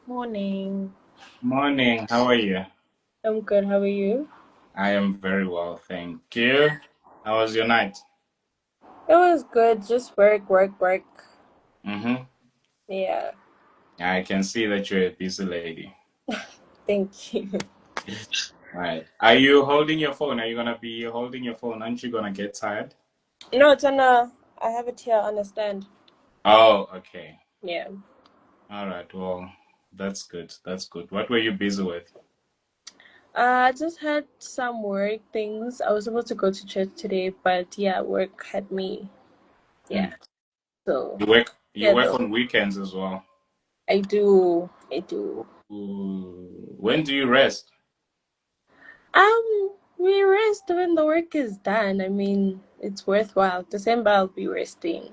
Morning. Morning, how are you? I'm good. How are you? I am very well, thank you. How was your night? It was good. Just work, work, work. Mm-hmm. Yeah. I can see that you're a busy lady. Thank you. Right. Are you holding your phone? Are you gonna be holding your phone? Aren't you gonna get tired? No, it's on a. I have it here on a stand. Oh, okay. Yeah. All right. Well, that's good. That's good. What were you busy with? I just had some work things. I was supposed to go to church today, but yeah, work had me. Yeah. Mm. So You yeah, work though on weekends as well. I do. I do. Ooh. When do you rest? We rest when the work is done. I mean, it's worthwhile. December I'll be resting,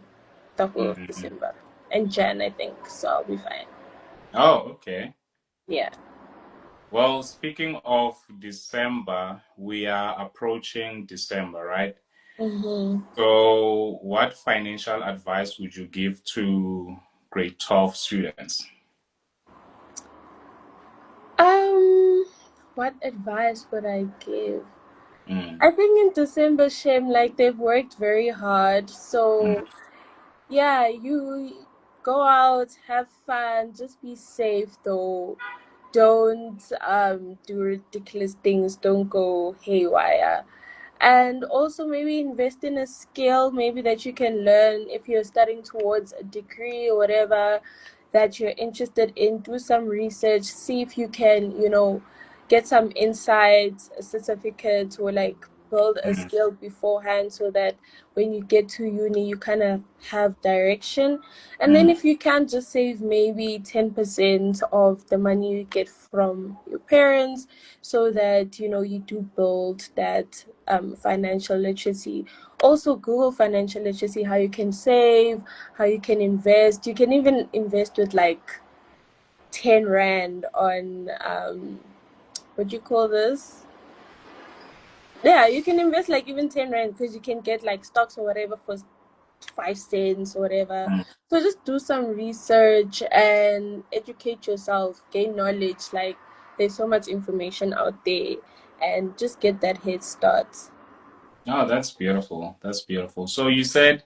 the whole of Mhm. December, and Jan I think. So I'll be fine. Oh, okay. Yeah. Well, speaking of December, we are approaching December, right? Mm-hmm. So, what financial advice would you give to grade 12 students? Um, what advice would I give? Mm, I think in December, shame, like they've worked very hard. mm, So yeah, you go out, have fun, just be safe though. Don't do ridiculous things, don't go haywire. And also maybe invest in a skill maybe that you can learn if you're studying towards a degree or whatever that you're interested in. Do some research, see if you can, get some insights, a certificate, or like build a mm, skill beforehand so that when you get to uni you kind of have direction. And then mm, if you can just save maybe 10% of the money you get from your parents so that you do build that financial literacy. Also Google financial literacy, how you can save, how you can invest. You can even invest with like 10 rand on what do you call this, yeah, you can invest like even 10 rand because you can get like stocks or whatever for 5 cents or whatever. mm. So just do some research and educate yourself, gain knowledge. Like there's so much information out there, and just get that head start. Oh, that's beautiful. That's beautiful. So, you said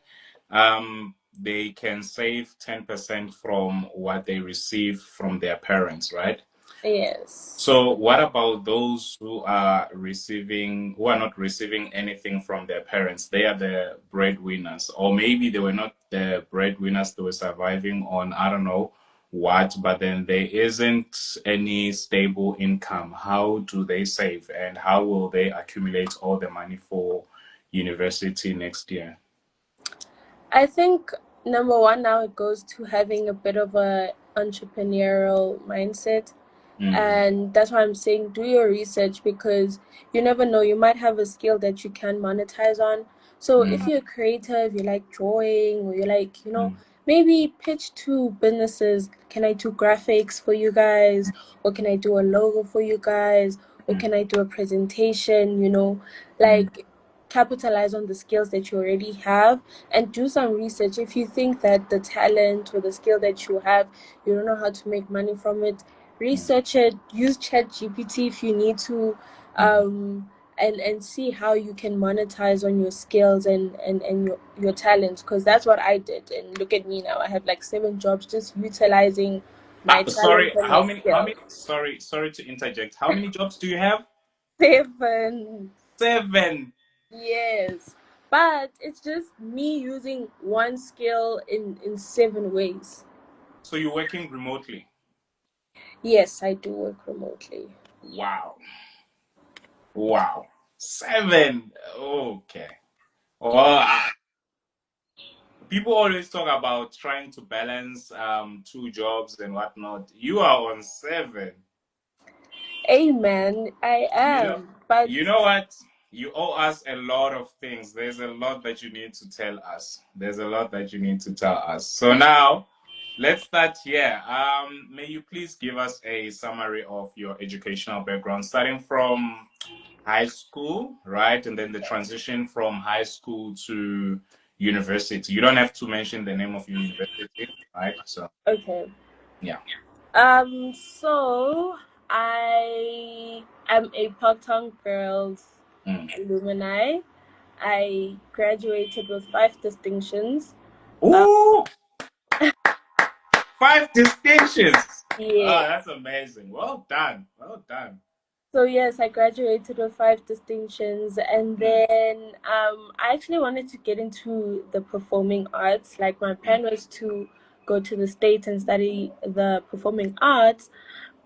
they can save 10% from what they receive from their parents, right? Yes. So, what about those who are not receiving anything from their parents? They are the breadwinners, or maybe they were not the breadwinners, they were surviving on, I don't know what, but then there isn't any stable income. How do they save and how will they accumulate all the money for university next year? I think number one now it goes to having a bit of a entrepreneurial mindset. Mm, And that's why I'm saying do your research because you never know, you might have a skill that you can monetize on. So if mm, you're creative, you like drawing, or you like, mm, maybe pitch to businesses. Can I do graphics for you guys? Or can I do a logo for you guys? Or mm, can I do a presentation? mm, Like capitalize on the skills that you already have and do some research. If you think that the talent or the skill that you have, you don't know how to make money from it, mm, research it, use chat gpt if you need to, mm. and see how you can monetize on your skills and your talents, because that's what I did. And look at me now, I have like 7 jobs just utilizing my talent Sorry, and my how many, skills. sorry to interject. How many jobs do you have? 7. 7. Yes, but it's just me using one skill in 7 ways. So you're working remotely. Yes, I do work remotely. Wow. Wow. 7. Okay. Well, people always talk about trying to balance 2 jobs and whatnot. You are on 7. Amen, I You know, am, but you know what? You owe us a lot of things. There's a lot that you need to tell us. There's a lot that you need to tell us. So now, let's start here. May you please give us a summary of your educational background, starting from high school, right? And then the transition from high school to university. You don't have to mention the name of your university, right? So, okay. yeah. So I am a Pakistan Girls Mm. alumni. I graduated with 5 distinctions. Uh, Ooh, 5 distinctions. yeah. Oh, that's amazing. Well done. Well done. So yes, I graduated with 5 distinctions, and Mm, then I actually wanted to get into the performing arts. Like my mm. plan was to go to the States and study the performing arts,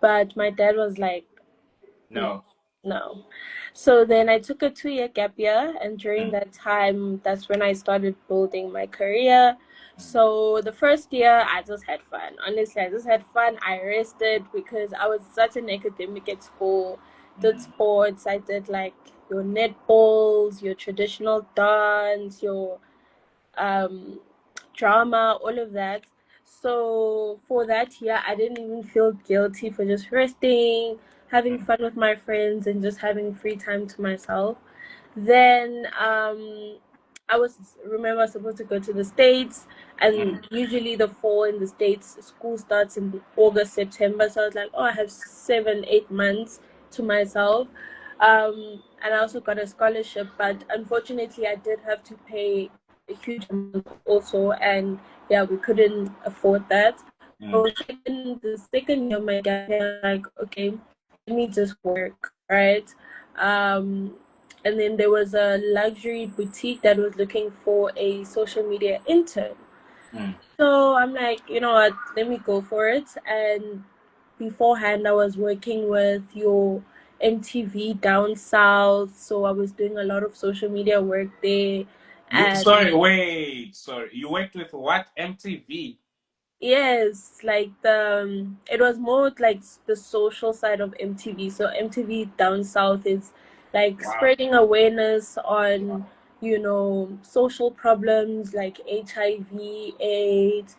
but my dad was like, "No, No. no." So then I took a 2 year gap year, and during Mm, that time, that's when I started building my career. mm, So the first year, I just had fun. Honestly, I just had fun. I rested because I was such an academic at school. Did mm, sports. I did like your netballs, your traditional dance, your um, drama, all of that. So for that year, I didn't even feel guilty for just resting, having mm, fun with my friends, and just having free time to myself. Then I was remember I was supposed to go to the States, mm, and usually the fall in the States school starts in August, September. So I was like, oh, I have 7, 8 months to myself. And I also got a scholarship, but unfortunately, I did have to pay a huge amount also, and yeah, we couldn't afford that. mm, So the second year of my gap year, I was like, okay, let me just work, right? Um, and then there was a luxury boutique that was looking for a social media intern. mm, So I'm like, you know what, let me go for it. And beforehand, I was working with your MTV down south, so I was doing a lot of social media work there. You And sorry, wait, sorry. You worked with what? MTV? yes, like it was more like the social side of MTV. So MTV down south is like Wow. spreading awareness on, social problems like HIV, AIDS,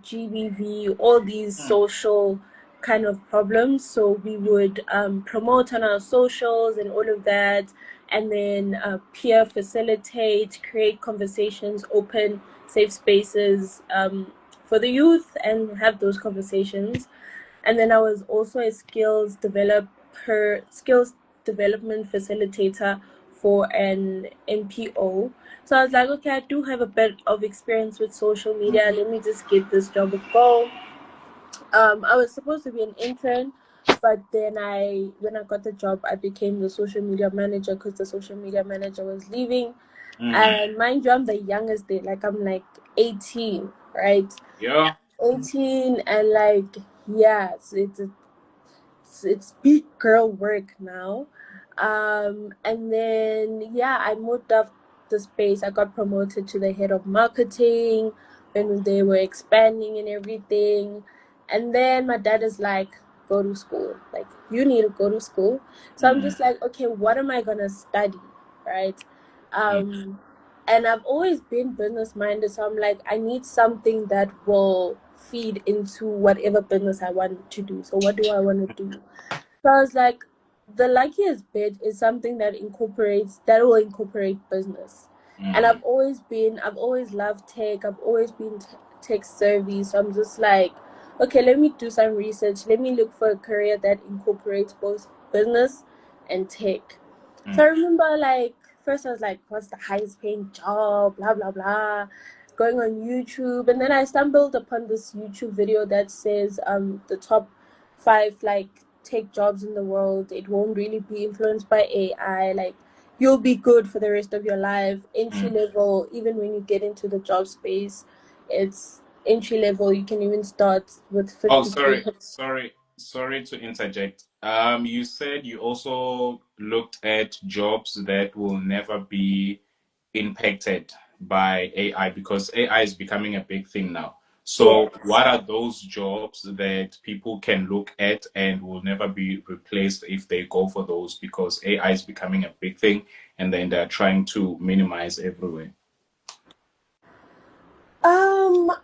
GBV, all these Mm, social kind of problems. So we would promote on our socials and all of that, and then peer facilitate, create conversations, open safe spaces. For the youth and have those conversations. And then I was also a skills development facilitator for an NPO. So I was like, okay, I do have a bit of experience with social mm, media. Let me just give this job a go. I was supposed to be an intern, but then when I got the job, I became the social media manager because the social media manager was leaving. mm. And mind you, I'm the youngest there. Like I'm like 18, right? Yeah. 18, and like yeah, it's big girl work now. And then yeah, I moved up the space. I got promoted to the head of marketing when they were expanding and everything. And then my dad is like, go to school, like you need to go to school. So I'm Mm, just like, okay, what am I gonna study, right? mm, um and I've always been business minded, so I'm like, I need something that will feed into whatever business I want to do. So what do I want to do? So I was like, the luckiest bit is something that will incorporate business. And mm, I've always loved tech. I've always been tech savvy. So I'm just like, okay, let me do some research. Let me look for a career that incorporates both business and tech. So mm, I remember like first I was like, what's the highest paying job? Blah blah blah. Going on YouTube, and then I stumbled upon this YouTube video that says the top 5 like tech jobs in the world. It won't really be influenced by AI. Like you'll be good for the rest of your life. Entry mm. level, even when you get into the job space, it's entry level. You can even start with Oh, 50K. sorry, sorry, sorry to interject. You said you also looked at jobs that will never be impacted by AI because AI is becoming a big thing now. So, Yes. what are those jobs that people can look at and will never be replaced if they go for those because AI is becoming a big thing and then they're trying to minimize everywhere?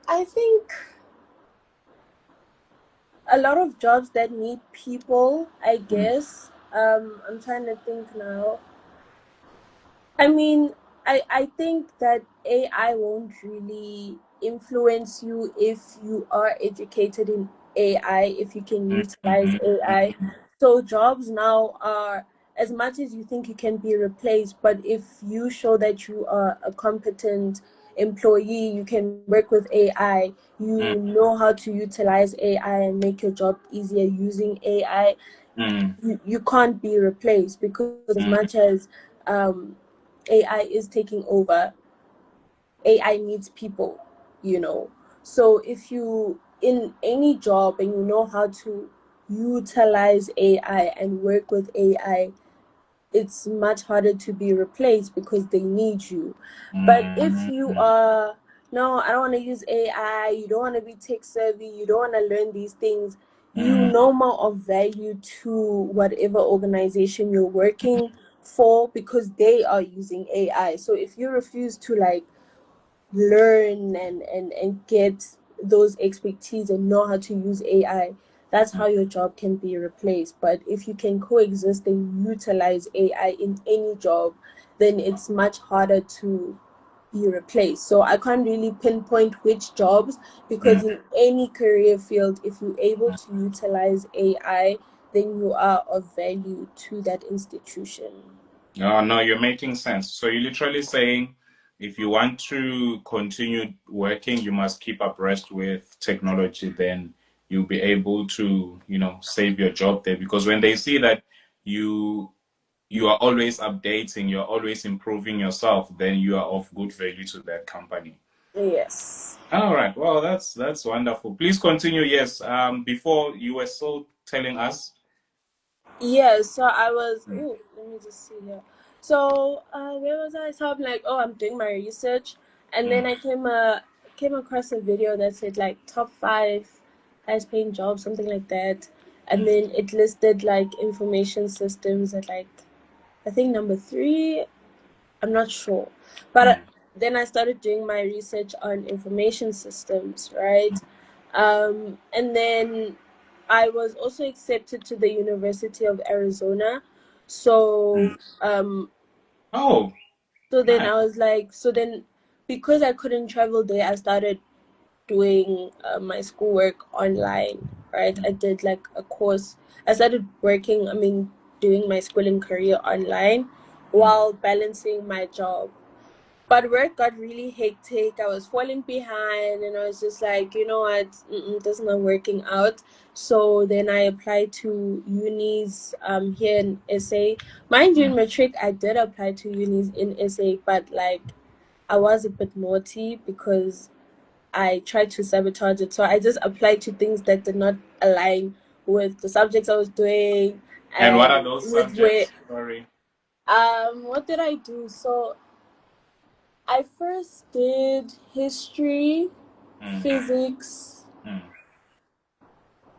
I think a lot of jobs that need people, I Mm, guess. I'm trying to think now. I mean, I think that AI won't really influence you if you are educated in AI, if you can utilize AI. Mm-hmm. So jobs now are, as much as you think you can be replaced, but if you show that you are a competent employee, you can work with AI, you know how to utilize AI and make your job easier using AI, you can't be replaced, because as much as um, AI is taking over, AI needs people, you know. So if you in any job and you know how to utilize AI and work with AI, it's much harder to be replaced because they need you. But if you Mm-hmm. are, no, I don't want to use AI, you don't want to be tech savvy, you don't want to learn these things, you know more of value to whatever organization you're working for, because they are using AI. So if you refuse to like learn and get those expertise and know how to use AI, that's how your job can be replaced. But if you can coexist and utilize AI in any job, then it's much harder to be replaced. So I can't really pinpoint which jobs, because in any career field, if you're able to utilize AI, then you are of value to that institution. Oh, no, you're making sense. So you're literally saying if you want to continue working, you must keep abreast with technology, then you'll be able to, save your job there. Because when they see that you you are always updating, you're always improving yourself, then you are of good value to that company. Yes. All right. Well, that's wonderful. Please continue. Yes. Before you were still telling us. Yeah, so I was, oh, let me just see here. So, where was I? So I'm like, oh, I'm doing my research, and then Mm, I came across a video that said like top five highest paying jobs, something like that, and mm, then it listed like information systems at like, I think number three. I'm not sure, but mm, then I started doing my research on information systems, right? And then I was also accepted to the University of Arizona. mm. So, Oh, so then nice. I was like, so then because I couldn't travel there, I started doing my schoolwork online, right? I did like a course. I started working, I mean, doing my schooling career online Mm. while balancing my job, but work got really hectic. I was falling behind, and I was just like, you know what, this is not working out. So then I applied to unis here in SA. Mind you, in matric, I did apply to unis in SA, but like I was a bit naughty because I tried to sabotage it. So I just applied to things that did not align with the subjects I was doing And what are and those with where. subjects? Sorry. What did I do? So I first did Mm, physics, mm,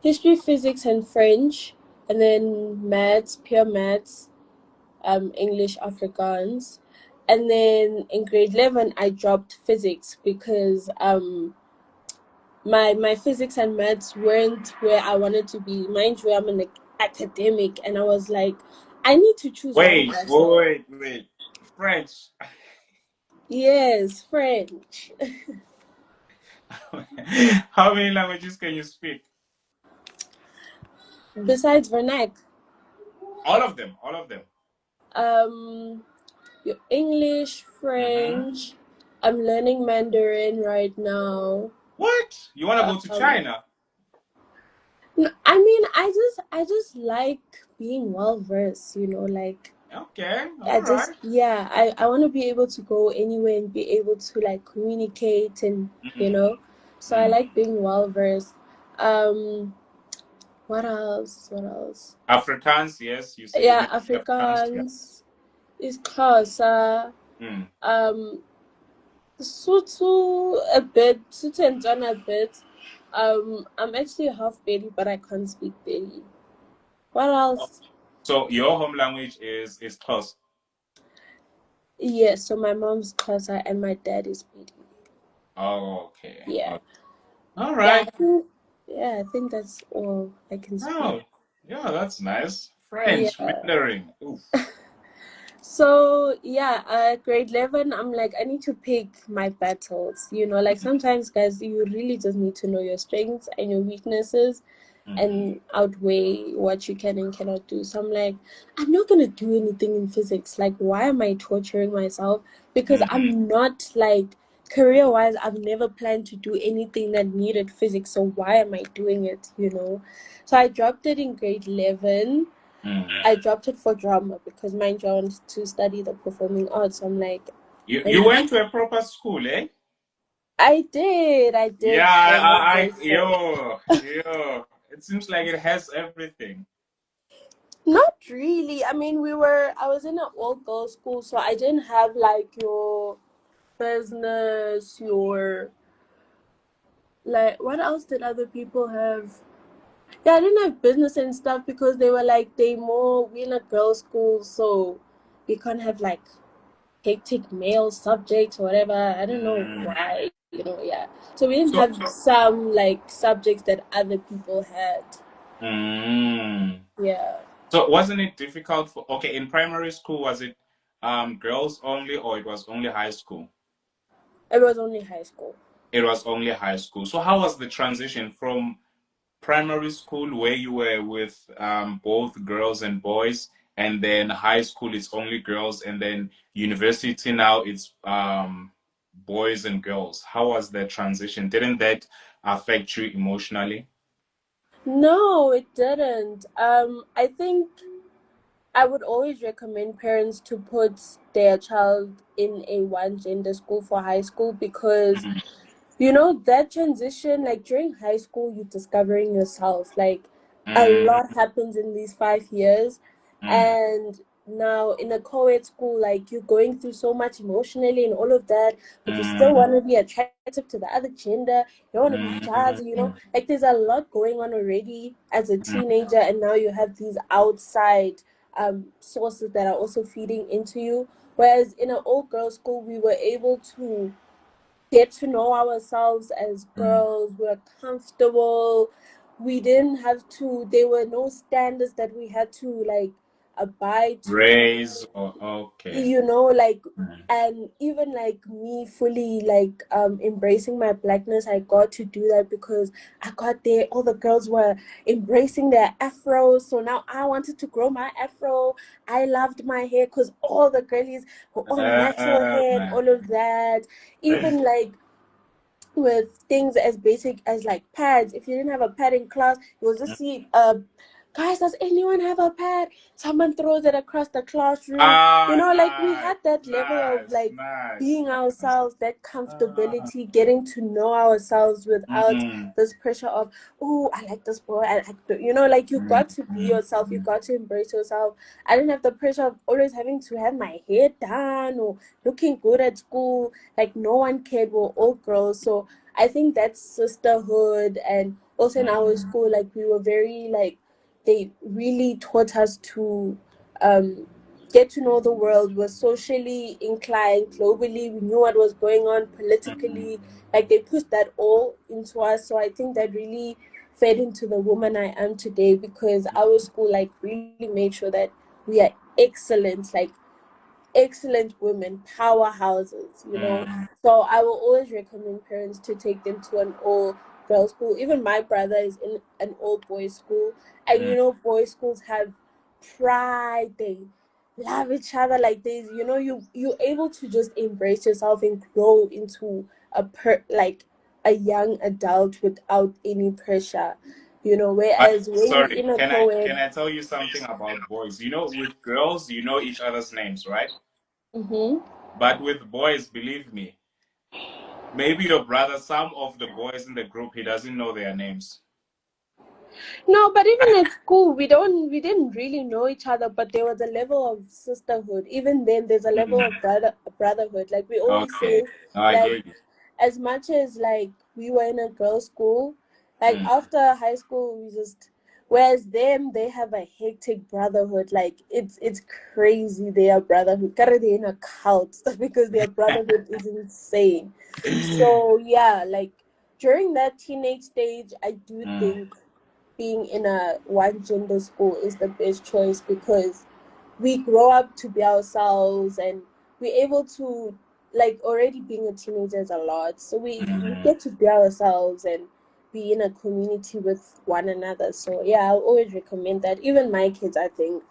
history, physics, and French, and then maths, pure maths, English, Afrikaans, and then in grade 11 I dropped physics because my physics and maths weren't where I wanted to be. Mind you, I'm an academic, and I was like, I need to choose one of Wait, myself. wait, wait. French. Yes, French. How many languages can you speak? Besides vernac, All of them. All of them. um, your English, Mm-hmm. French. I'm learning Mandarin right now. What? You want to go to Um, China? I mean, I just like being well versed. Like Okay. I All just, right. yeah, I want to be able to go anywhere and be able to like communicate and you Mm, know. So I mm. like being well versed. Um, what else? What else? Afrikaans, yes. You say you Yeah, mentioned Afrikaans. Yeah. Afrikaans is Xhosa. Mm. Um, Sotho a bit, Sotho and Tswana a bit. I'm actually half Beli, but I can't speak Beli. What else? So your home language is Xhosa. Yes, so my mom's Xhosa and my dad is Beli. Oh, okay. Yeah, Okay. All yeah, right. yeah, I think that's all I can speak. Oh, yeah, that's nice. French, Yeah. Mandarin. Oof. So yeah, grade 11, I'm like, I need to pick my battles. Like sometimes, guys, you really just need to know your strengths and your weaknesses Mm-hmm. and outweigh what you can and cannot do. So I'm like, I'm not gonna do anything in physics. Like, why am I torturing myself? Because Mm-hmm. I'm not like career wise, I've never planned to do anything that needed physics. So why am I doing it? So I dropped it in grade 11. Mm. I dropped it for drama because mind you, I wanted to study the performing arts. So I'm like, You and went to a proper school, eh? I did Yeah, Innovator. yo. It seems like it has everything. Not really. I mean, I was in an all girls school, so I didn't have like your business, like, what else did other people have? Yeah, I didn't have business and stuff because they were like, we in a girls' school, so we can't have like hectic male subjects or whatever. I don't know Mm. why, yeah. So we didn't So, have some like subjects that other people had. mm. Yeah. So wasn't it difficult for, okay, in primary school, was it girls only or it was only high school? It was only high school. It was only high school. So how was the transition from primary school where you were with both girls and boys, and then high school it's only girls, and then university now it's boys and girls? How was the transition? Didn't that affect you emotionally? No, it didn't. I think I would always recommend parents to put their child in a one gender school for high school because Mm, that transition, like during high school, you're discovering yourself. Like a mm, lot happens in these 5 years. mm, And now in a co-ed school, like you're going through so much emotionally and all of that, but you still mm, want to be attractive to the other gender. You want to be jazzy. mm, Like there's a lot going on already as a mm, teenager, and now you have these outside sources that are also feeding into you. Whereas in an all girls school, we were able to get to know ourselves as mm. girls. We're comfortable. We didn't have to, there were no standards that we had to like abide to, Raise or okay. like, Mm. and even like me fully like embracing my blackness, I got to do that because I got there, all the girls were embracing their afros, so now I wanted to grow my afro. I loved my hair because all the girlies were on natural hair and Man. all of that. Even like with things as basic as like pads. If you didn't have a pad in class, you'll just see, guys, does anyone have a pad? Someone throws it across the classroom. Like we Nice, had that level of nice, like nice, being nice. ourselves, that Ah, comfortability, getting to know ourselves without mm, this pressure of, oh, I like this boy. I like like you mm, got to be mm, yourself. You mm, got to embrace yourself. I didn't have the pressure of always having to have my hair done or looking good at school. Like no one cared. We're all girls. So I think that's sisterhood. And also in our mm, school, like we were very like, they really taught us to um get to know the world. We're socially inclined globally. We knew what was going on mm, politically. Like they pushed that all into us. So I think that really fed into the woman I am today because our school like really made sure that we are excellent, like excellent women, powerhouses. mm, So I will always recommend parents to take them to an all girls school. Even my brother is in an all boys school. And mm. boys schools have pride. They love each other. Like you're able to just embrace yourself and grow into like a young adult without any pressure. But Whereas when you're sorry, in a can co-ed. I tell you something about boys? You know, with girls, you know each other's names, right? Mhm. But with boys, believe me, maybe your brother, some of the boys in the group, he doesn't know their names. No, but even at school, we didn't really know each other, but there was a level of sisterhood. Even then, there's a level Mm, of brotherhood. Like we always okay, say, now I like get you. as much as like we were in a girls' school, like Mm. after high school, we just. Whereas them, they have a hectic brotherhood. Like it's crazy. Their brotherhood, they're in a cult because their brotherhood is insane. So yeah, like during that teenage stage, I do Mm, think being in a one gender school is the best choice because we grow up to be ourselves, and we're able to, like, already being a teenager is a lot. So we Mm, get to be ourselves and be in a community with one another. So yeah, I'll always recommend that. Even my kids, I think,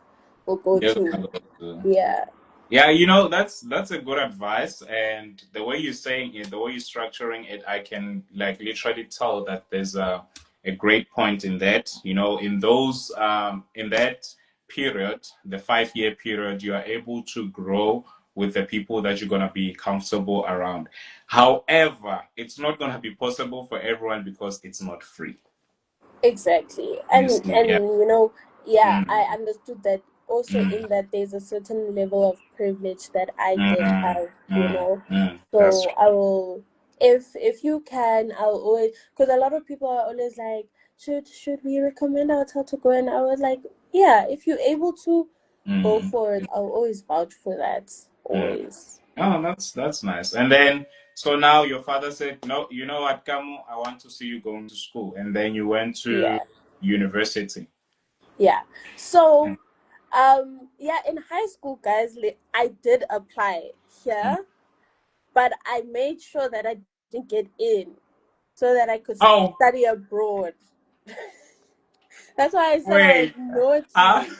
will go they're to. gonna go to. Yeah, Yeah, that's a good advice, and the way you're saying it, the way you're structuring it, I can like literally tell that there's a great point in that. In those in that period, the 5 year period, you are able to grow with the people that you're gonna be comfortable around. However, it's not gonna be possible for everyone because it's not free. exactly. You And see, yeah. yeah, I Mm, understood that also, mm, in that there's a certain level of privilege that I did mm, have. That's So I will, if you can, I'll always, because a lot of people are always like, should we recommend our child to go? And I was like, yeah, if you're able to go true. for it, I'll always vouch for that. Mm. Always. Oh, that's nice. And then, so now your father said, "No, you know what, Kamu, I want to see you going to school." And then you went to Yeah. university. Yeah. So yeah, in high school, guys, I did apply Mm. here, but I made sure that I didn't get in so that I could Oh, study abroad. That's why I said I was wait. How, naughty.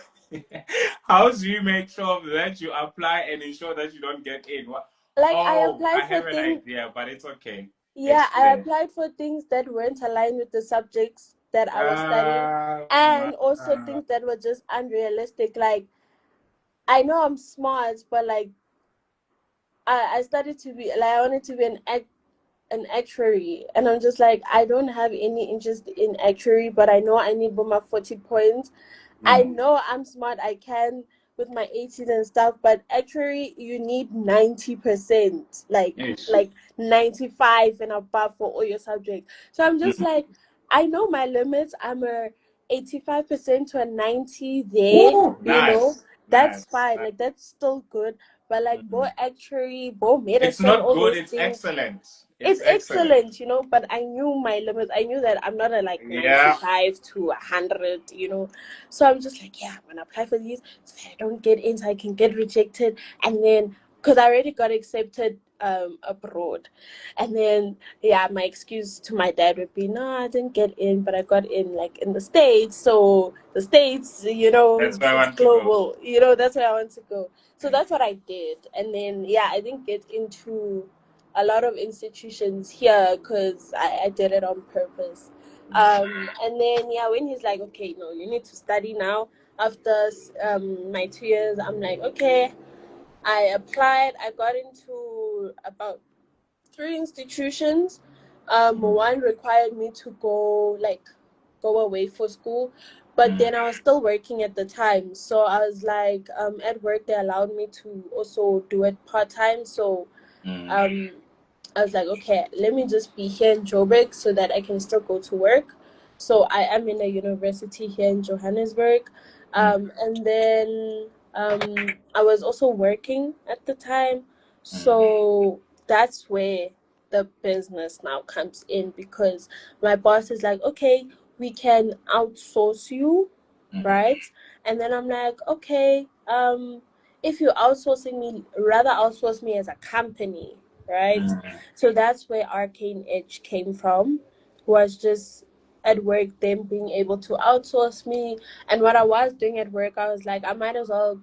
how do you make sure that you apply and ensure that you don't get in? What? Like, I Oh, I applied for have an things. idea, but it's okay. Yeah, I Explain. applied for things that weren't aligned with the subjects that I was studying, My, and also things that were just unrealistic. Like, I know I'm smart, but like, I studied to be, like, I wanted to be an actuary, and I'm just like, I don't have any interest in actuary, but I know I need about my 40 points. I mm, know I'm smart, I can with my 18 and stuff, but actuary, you need 90%, ish. like 95 and above for all your subjects. So I'm just Mm. like, I know my limits. I'm a 85% to a 90 there, Woo, nice, that's nice. fine, like that's still good. But like, Mm. more actuary, more It's medicine, not all good, those it's things, excellent. It's it's excellent. excellent, but I knew my limits. I knew that I'm not a like Yeah, 95 to 100. So I'm just like, yeah, I'm gonna apply for these so that I don't get in, so I can get rejected. And then, because I already got accepted abroad. And then, yeah, my excuse to my dad would be, no, I didn't get in, but I got in like in the States. So the States, that's where I it's want to go. global. That's where I want to go. So that's what I did. And then, yeah, I didn't get into a lot of institutions here because I did it on purpose. And then, yeah, when he's like, okay, no, you need to study now. After my 2 years, I'm like, okay. I applied. I got into about three institutions. Mm, One required me to go away for school, but mm, then I was still working at the time. So I was like, at work they allowed me to also do it part time. So mm, um I was like, okay, let me just be here in Joburg so that I can still go to work. So I am in a university here in Johannesburg. mm, And then I was also working at the time. mm, So that's where the business now comes in, because my boss is like, okay, we can outsource you, mm, right? And then I'm like, okay, if you're outsourcing me, rather outsource me as a company, right? mm. So that's where ArcaneEdge came from, was just at work, them being able to outsource me. And what I was doing at work, I was like, I might as well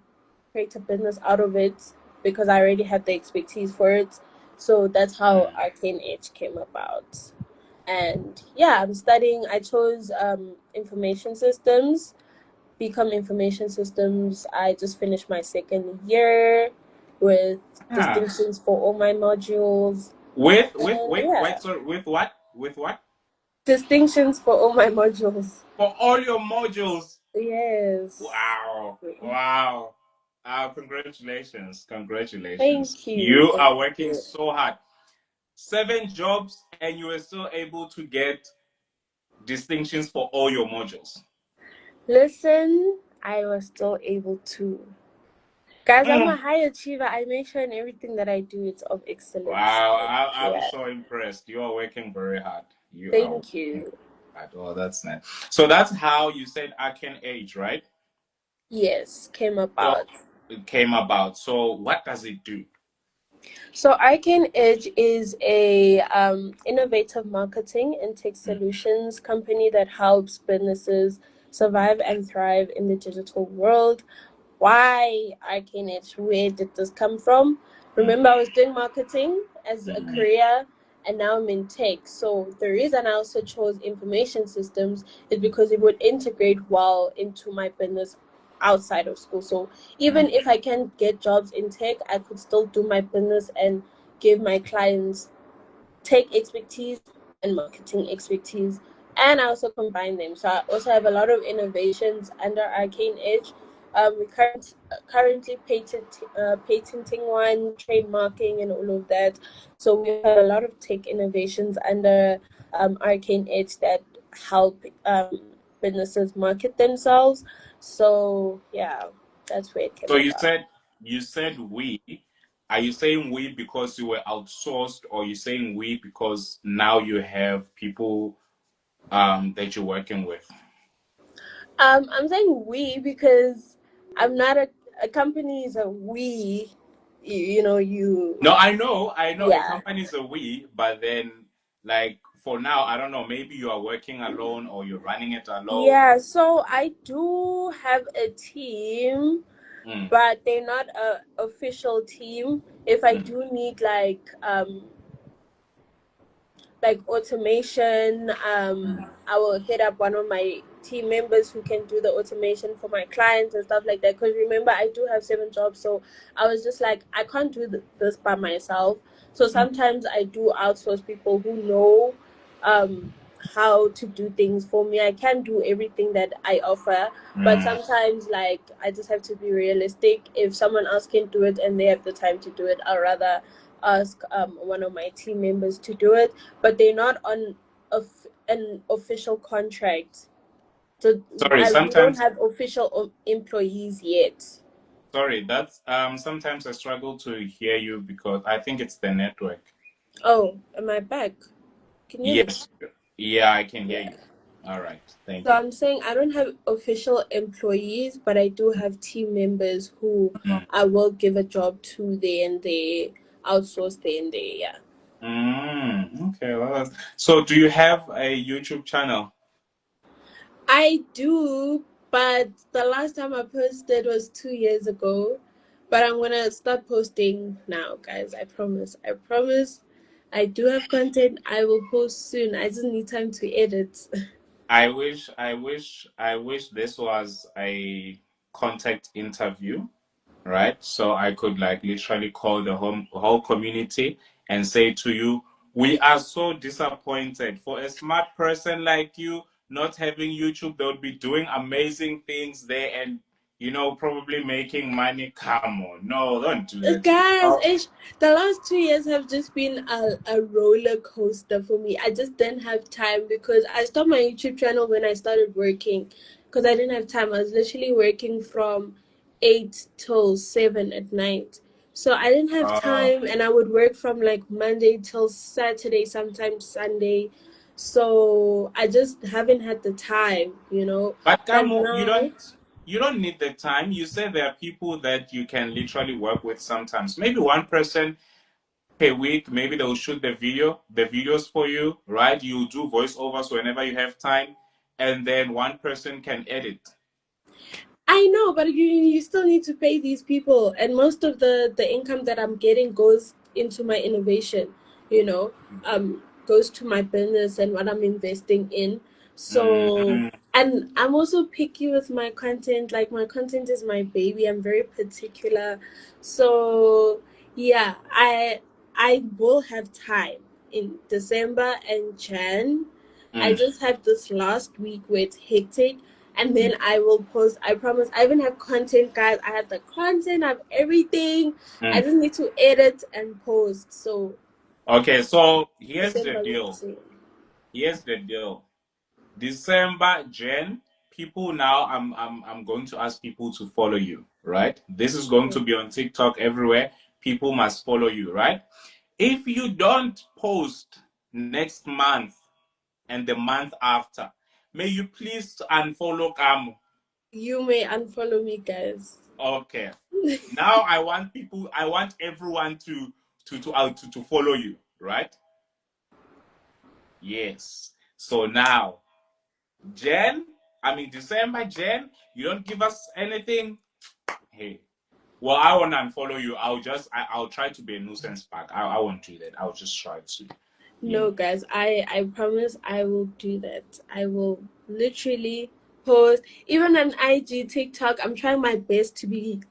create a business out of it because I already had the expertise for it. So that's how Mm. ArcaneEdge came about. And yeah, I'm studying. I chose information systems, BCom information systems. I just finished my second year with Ah, distinctions for all my modules. And wait, yeah, wait, sorry, with what? With what? distinctions for all my modules. For all your modules. Yes. Wow, wow. Congratulations, congratulations. Thank you. You Thank are working you. so hard. 7 jobs, and you were still able to get distinctions for all your modules. Listen, I was still able to. Guys, I'm a Mm. high achiever. I make sure in everything that I do, it's of excellence. Wow, Like, I'm yeah. so impressed. You are working very hard. You are Thank working you. hard. Oh, that's nice. So that's how you said I can age, right? Yes, came So about. came about. So what does it do? So ArcaneEdge is a innovative marketing and tech Mm, solutions company that helps businesses survive and thrive in the digital world. Why ArcaneEdge? Where did this come from? mm, Remember, I was doing marketing as a mm, career, and now I'm in tech. So the reason I also chose information systems is because it would integrate well into my business outside of school. So mm. even if I can't get jobs in tech, I could still do my business and give my clients tech expertise and marketing expertise, and I also combine them. So I also have a lot of innovations under ArcaneEdge. Currently patenting one, trademarking, and all of that. So we have a lot of tech innovations under ArcaneEdge that help businesses market themselves. So yeah, that's where it came So about. you said we. Are you saying we because you were outsourced, or you saying we because now you have people that you're working with? I'm saying we because I'm not a company is a we. You know, you, No, I know a yeah. company is a we, but then like for now, I don't know, maybe you are working alone or you're running it alone. Yeah, so I do have a team, Mm, but they're not a official team. If I mm, do need like automation, mm, I will hit up one of my team members who can do the automation for my clients and stuff like that. Because remember, I do have 7 jobs, so I was just like, I can't do this by myself. So mm, sometimes I do outsource people who know um, how to do things for me. I can't do everything that I offer, but mm. sometimes, like, I just have to be realistic. If someone else can do it and they have the time to do it, I'd rather ask one of my team members to do it, but they're not on an official contract. So Sorry, we don't sometimes have official employees yet. sorry, that's sometimes I struggle to hear you because I think it's the network. Oh, am I back? Can you hear me? Yes. Yeah, I can hear Yeah. you. All right. Thank So you. I'm saying I don't have official employees, but I do have team members who Mm. I will give a job to there and they outsource there and there. Yeah. Okay. Well, so do you have a YouTube channel? I do, but the last time I posted was 2 years ago. But I'm gonna start posting now, guys. I promise. I promise. I do have content. I will post soon. I just need time to edit. I wish this was a contact interview, right? So I could like literally call the whole community and say to you, we are so disappointed for a smart person like you not having YouTube. They would be doing amazing things there and probably making money. Come on, no, don't do that. Guys, the last 2 years have just been a roller coaster for me. I just didn't have time because I stopped my YouTube channel when I started working because I didn't have time. I was literally working from 8 till 7 at night. So I didn't have Oh, time and I would work from like Monday till Saturday, sometimes Sunday. So I just haven't had the time. but But Kamo, now, you don't need the time. You say there are people that you can literally work with sometimes. Maybe one person per week, maybe they'll shoot the videos for you, right? You do voiceovers whenever you have time, and then one person can edit. I know, but you still need to pay these people, and most of the income that I'm getting goes into my innovation, you know, goes to my business and what I'm investing in. So, Mm, and I'm also picky with my content. Like my content is my baby. I'm very particular. So, yeah, I will have time in December and Jan. I mm, just have this last week where it's hectic, and mm, then I will post. I promise. I even have content, guys. I have the content. I have everything. I mm. just need to edit and post. So Okay, so here's the December we'll deal. see. Here's the deal. December, Jan, people now, I'm going to ask people to follow you, right? This is going to Mm. be on TikTok everywhere. People must follow you, right? If you don't post next month and the month after, may you please unfollow Kamu. You may unfollow me, guys. Okay. Now I want everyone to follow you, right? Yes. So now, December, Jen, you don't give us anything. Hey, well, I want to unfollow you. I'll try to be a nuisance back. I won't do that. I'll just try to, you No, guys, I promise I will do that. I will literally post even on IG, TikTok. I'm trying my best to be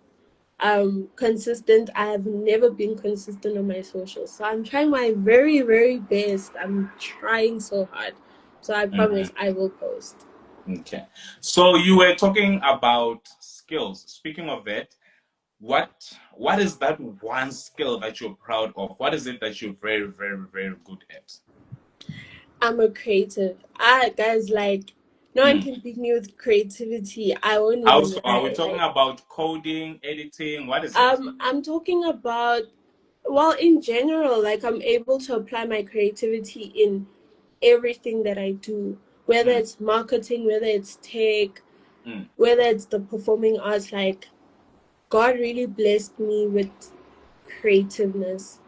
consistent. I have never been consistent on my socials, so I'm trying my very very best. I'm trying so hard, so I know. promise I will post. Okay. So you were talking about skills. Speaking of that, what is that one skill that you're proud of? What is it that you're very, very, very good at? I'm a creative. Guys, like, no one Hmm. can beat me with creativity. I won't even Also, are we lie. talking Like, about coding, editing? What is it? I'm talking about, well, in general, like I'm able to apply my creativity in everything that I do, whether Hmm. it's marketing, whether it's tech, Hmm. whether it's the performing arts. Like, God really blessed me with creativeness.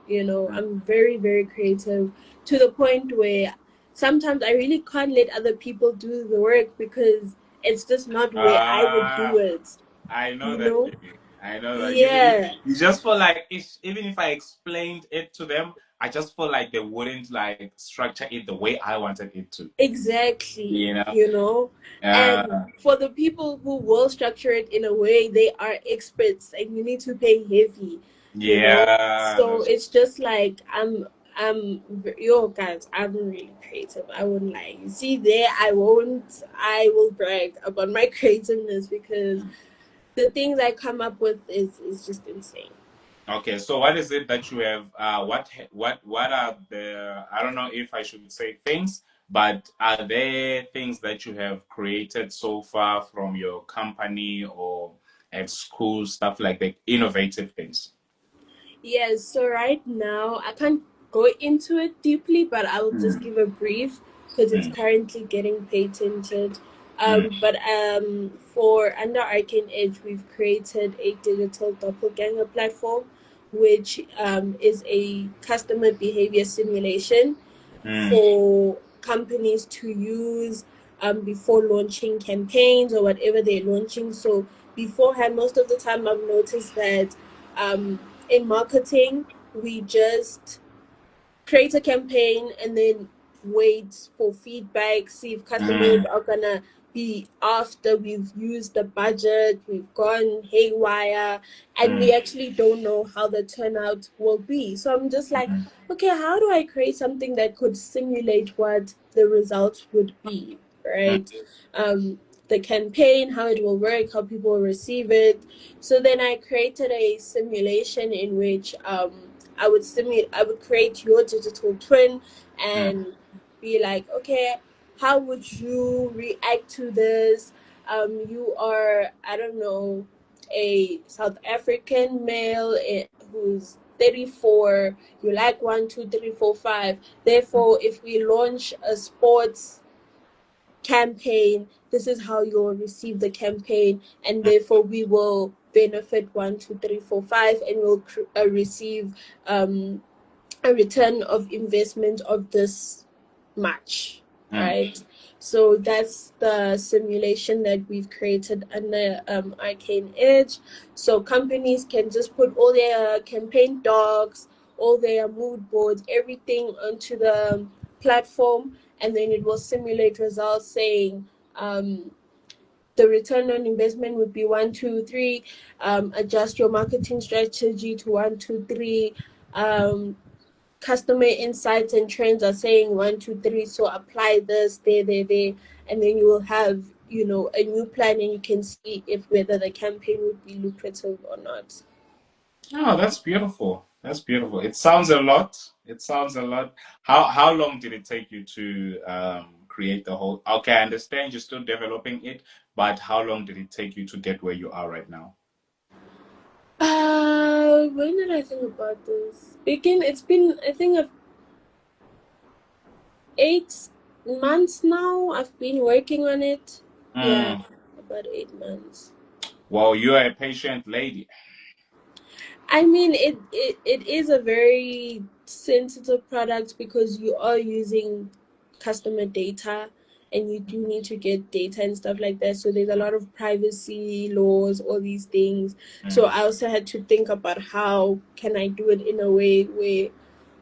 I'm very, very creative to the point where sometimes I really can't let other people do the work because it's just not where I would do Ah, it. I know You that know? feeling. I know that Yeah, you just feel like even if I explained it to them, I just feel like they wouldn't like structure it the way I wanted it to. exactly. You know? And Uh, for the people who will structure it in a way, they are experts and you need to pay heavy. yeah, So it's just like yo guys, I'm really creative. I won't lie. You see there, I will brag about my creativeness because the things I come up with is just insane. okay, so what is it that you have? What are the? I don't know if I should say things, but are there things that you have created so far from your company or at school, stuff like that, innovative things? Yes, so right now I can't go into it deeply, but I will just Mm, give a brief because it's mm, currently getting patented. mm, But for under ArcaneEdge, we've created a digital doppelganger platform, which is a customer behavior simulation mm, for companies to use before launching campaigns or whatever they're launching. So beforehand, most of the time, I've noticed that um, in marketing, we just create a campaign and then wait for feedback, see if customers mm, are gonna be after we've used the budget, we've gone haywire, and we mm, actually don't know how the turnout will be. So I'm just like, mm, okay, how do I create something that could simulate what the results would be, mm, right? Um, the campaign, how it will work, how people will receive it. So then I created a simulation in which I would create your digital twin mm, and be like, okay, how would you react to this? You are, I don't know, a South African male who's 34. You like 1, 2, 3, 4, 5. Therefore, if we launch a sports campaign, this is how you'll receive the campaign, and therefore we will benefit 1, 2, 3, 4, 5, and we'll receive um, a return of investment of this much, mm. right? So that's the simulation that we've created under ArcaneEdge. So companies can just put all their campaign docs, all their mood boards, everything onto the platform, and then it will simulate results saying the return on investment would be 1, 2, 3. Adjust your marketing strategy to 1, 2, 3. Customer insights and trends are saying 1, 2, 3. So apply this there, and then you will have a new plan, and you can see if whether the campaign would be lucrative or not. Oh, that's beautiful. That's beautiful. It sounds a lot. It sounds a lot. How long did it take you to create the whole? Okay, I understand you're still developing it, but how long did it take you to get where you are right now? When did I think about this? It's been, I think, 8 months now. I've been working on it. Yeah, Mm, about 8 months. Well, you're a patient lady. I mean, it is a very sensitive product because you are using customer data and you do need to get data and stuff like that. So there's a lot of privacy laws, all these things. So Mm, I also had to think about how can I do it in a way where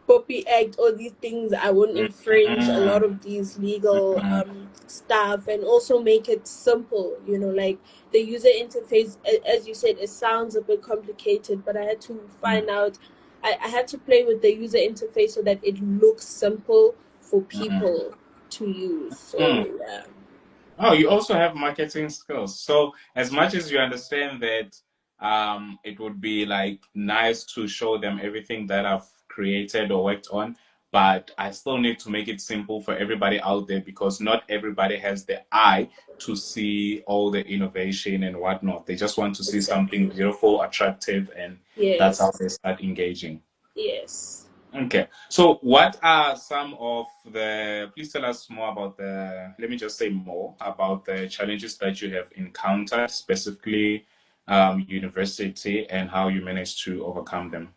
Poppy Act, all these things, I won't mm, infringe a lot mm, of these legal mm, stuff, and also make it simple. You know, like the user interface, as you said, it sounds a bit complicated, but I had to mm, find out. I had to play with the user interface so that it looks simple for mm, people to use. So mm. yeah. Oh, you also have marketing skills. So as much as you understand that it would be like nice to show them everything that I've created or worked on, but I still need to make it simple for everybody out there because not everybody has the eye to see all the innovation and whatnot. They just want to see something Exactly. beautiful, attractive, and that's how Yes. they start engaging. Yes. Okay. So what are some of please tell us more about let me just say more about the challenges that you have encountered, specifically university, and how you managed to overcome them.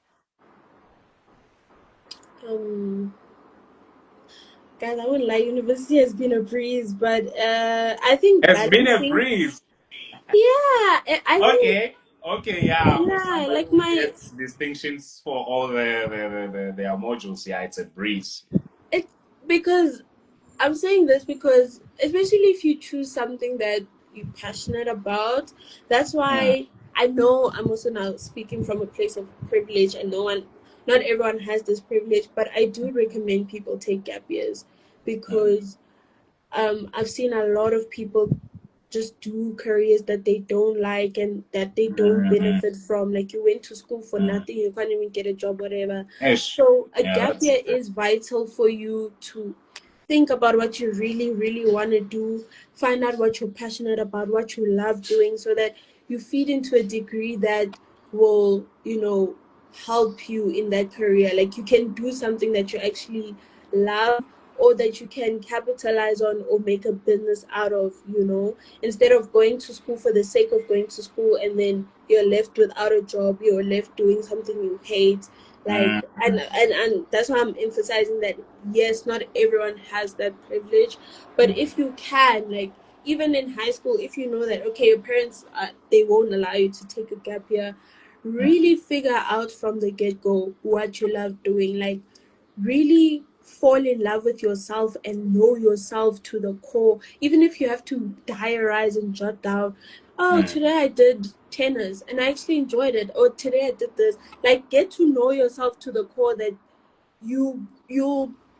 Um. Guys, I won't lie. University has been a breeze, but I think It's been a balancing. breeze. Yeah, I think Okay. Okay, yeah. For yeah, somebody like who my gets distinctions for all their modules, yeah, it's a breeze. it because I'm saying this because especially if you choose something that you're passionate about, that's Mm, why I know I'm also now speaking from a place of privilege, and not everyone has this privilege, but I do recommend people take gap years mm, because I've seen a lot of people just do careers that they don't like and that they don't mm, benefit from. Like you went to school for mm. nothing, you can't even get a job, whatever. Ish. So a Yeah, gap that's year is vital for you to think about what you really, really want to do, find out what you're passionate about, what you love doing, so that you feed into a degree that will, help you in that career. Like you can do something that you actually love or that you can capitalize on or make a business out of, instead of going to school for the sake of going to school and then you're left without a job, you're left doing something you hate. Like mm, and that's why I'm emphasizing that yes, not everyone has that privilege, but mm, if you can, like even in high school, if you know that okay, your parents they won't allow you to take a gap year, mm, really figure out from the get-go what you love doing. Like really fall in love with yourself and know yourself to the core, even if you have to diarize and jot down, oh, mm, today I did tennis and I actually enjoyed it, or today I did this. Like get to know yourself to the core, that you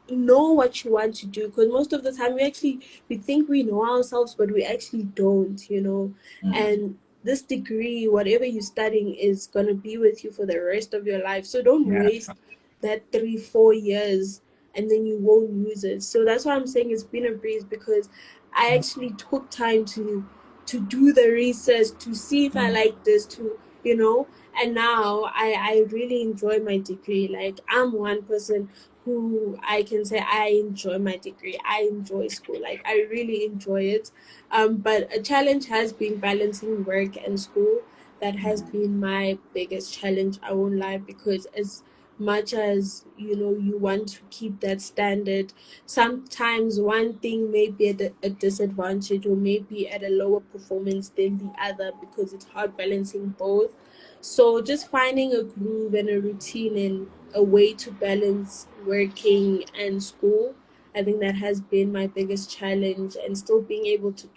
know what you want to do, because most of the time we think we know ourselves but we actually don't. mm. And this degree, whatever you're studying, is going to be with you for the rest of your life, so don't Yeah. waste that 3 4 years and then you won't use it. So that's why I'm saying it's been a breeze, because I actually took time to do the research to see if I Mm. like this, and now I really enjoy my degree. Like I'm one person who I can say I enjoy my degree. I enjoy school. Like I really enjoy it. But a challenge has been balancing work and school. That has Mm. been my biggest challenge. I won't lie, because as much as you want to keep that standard, sometimes one thing may be at a disadvantage or maybe at a lower performance than the other, because it's hard balancing both. So just finding a groove and a routine and a way to balance working and school, I think that has been my biggest challenge. And still being able to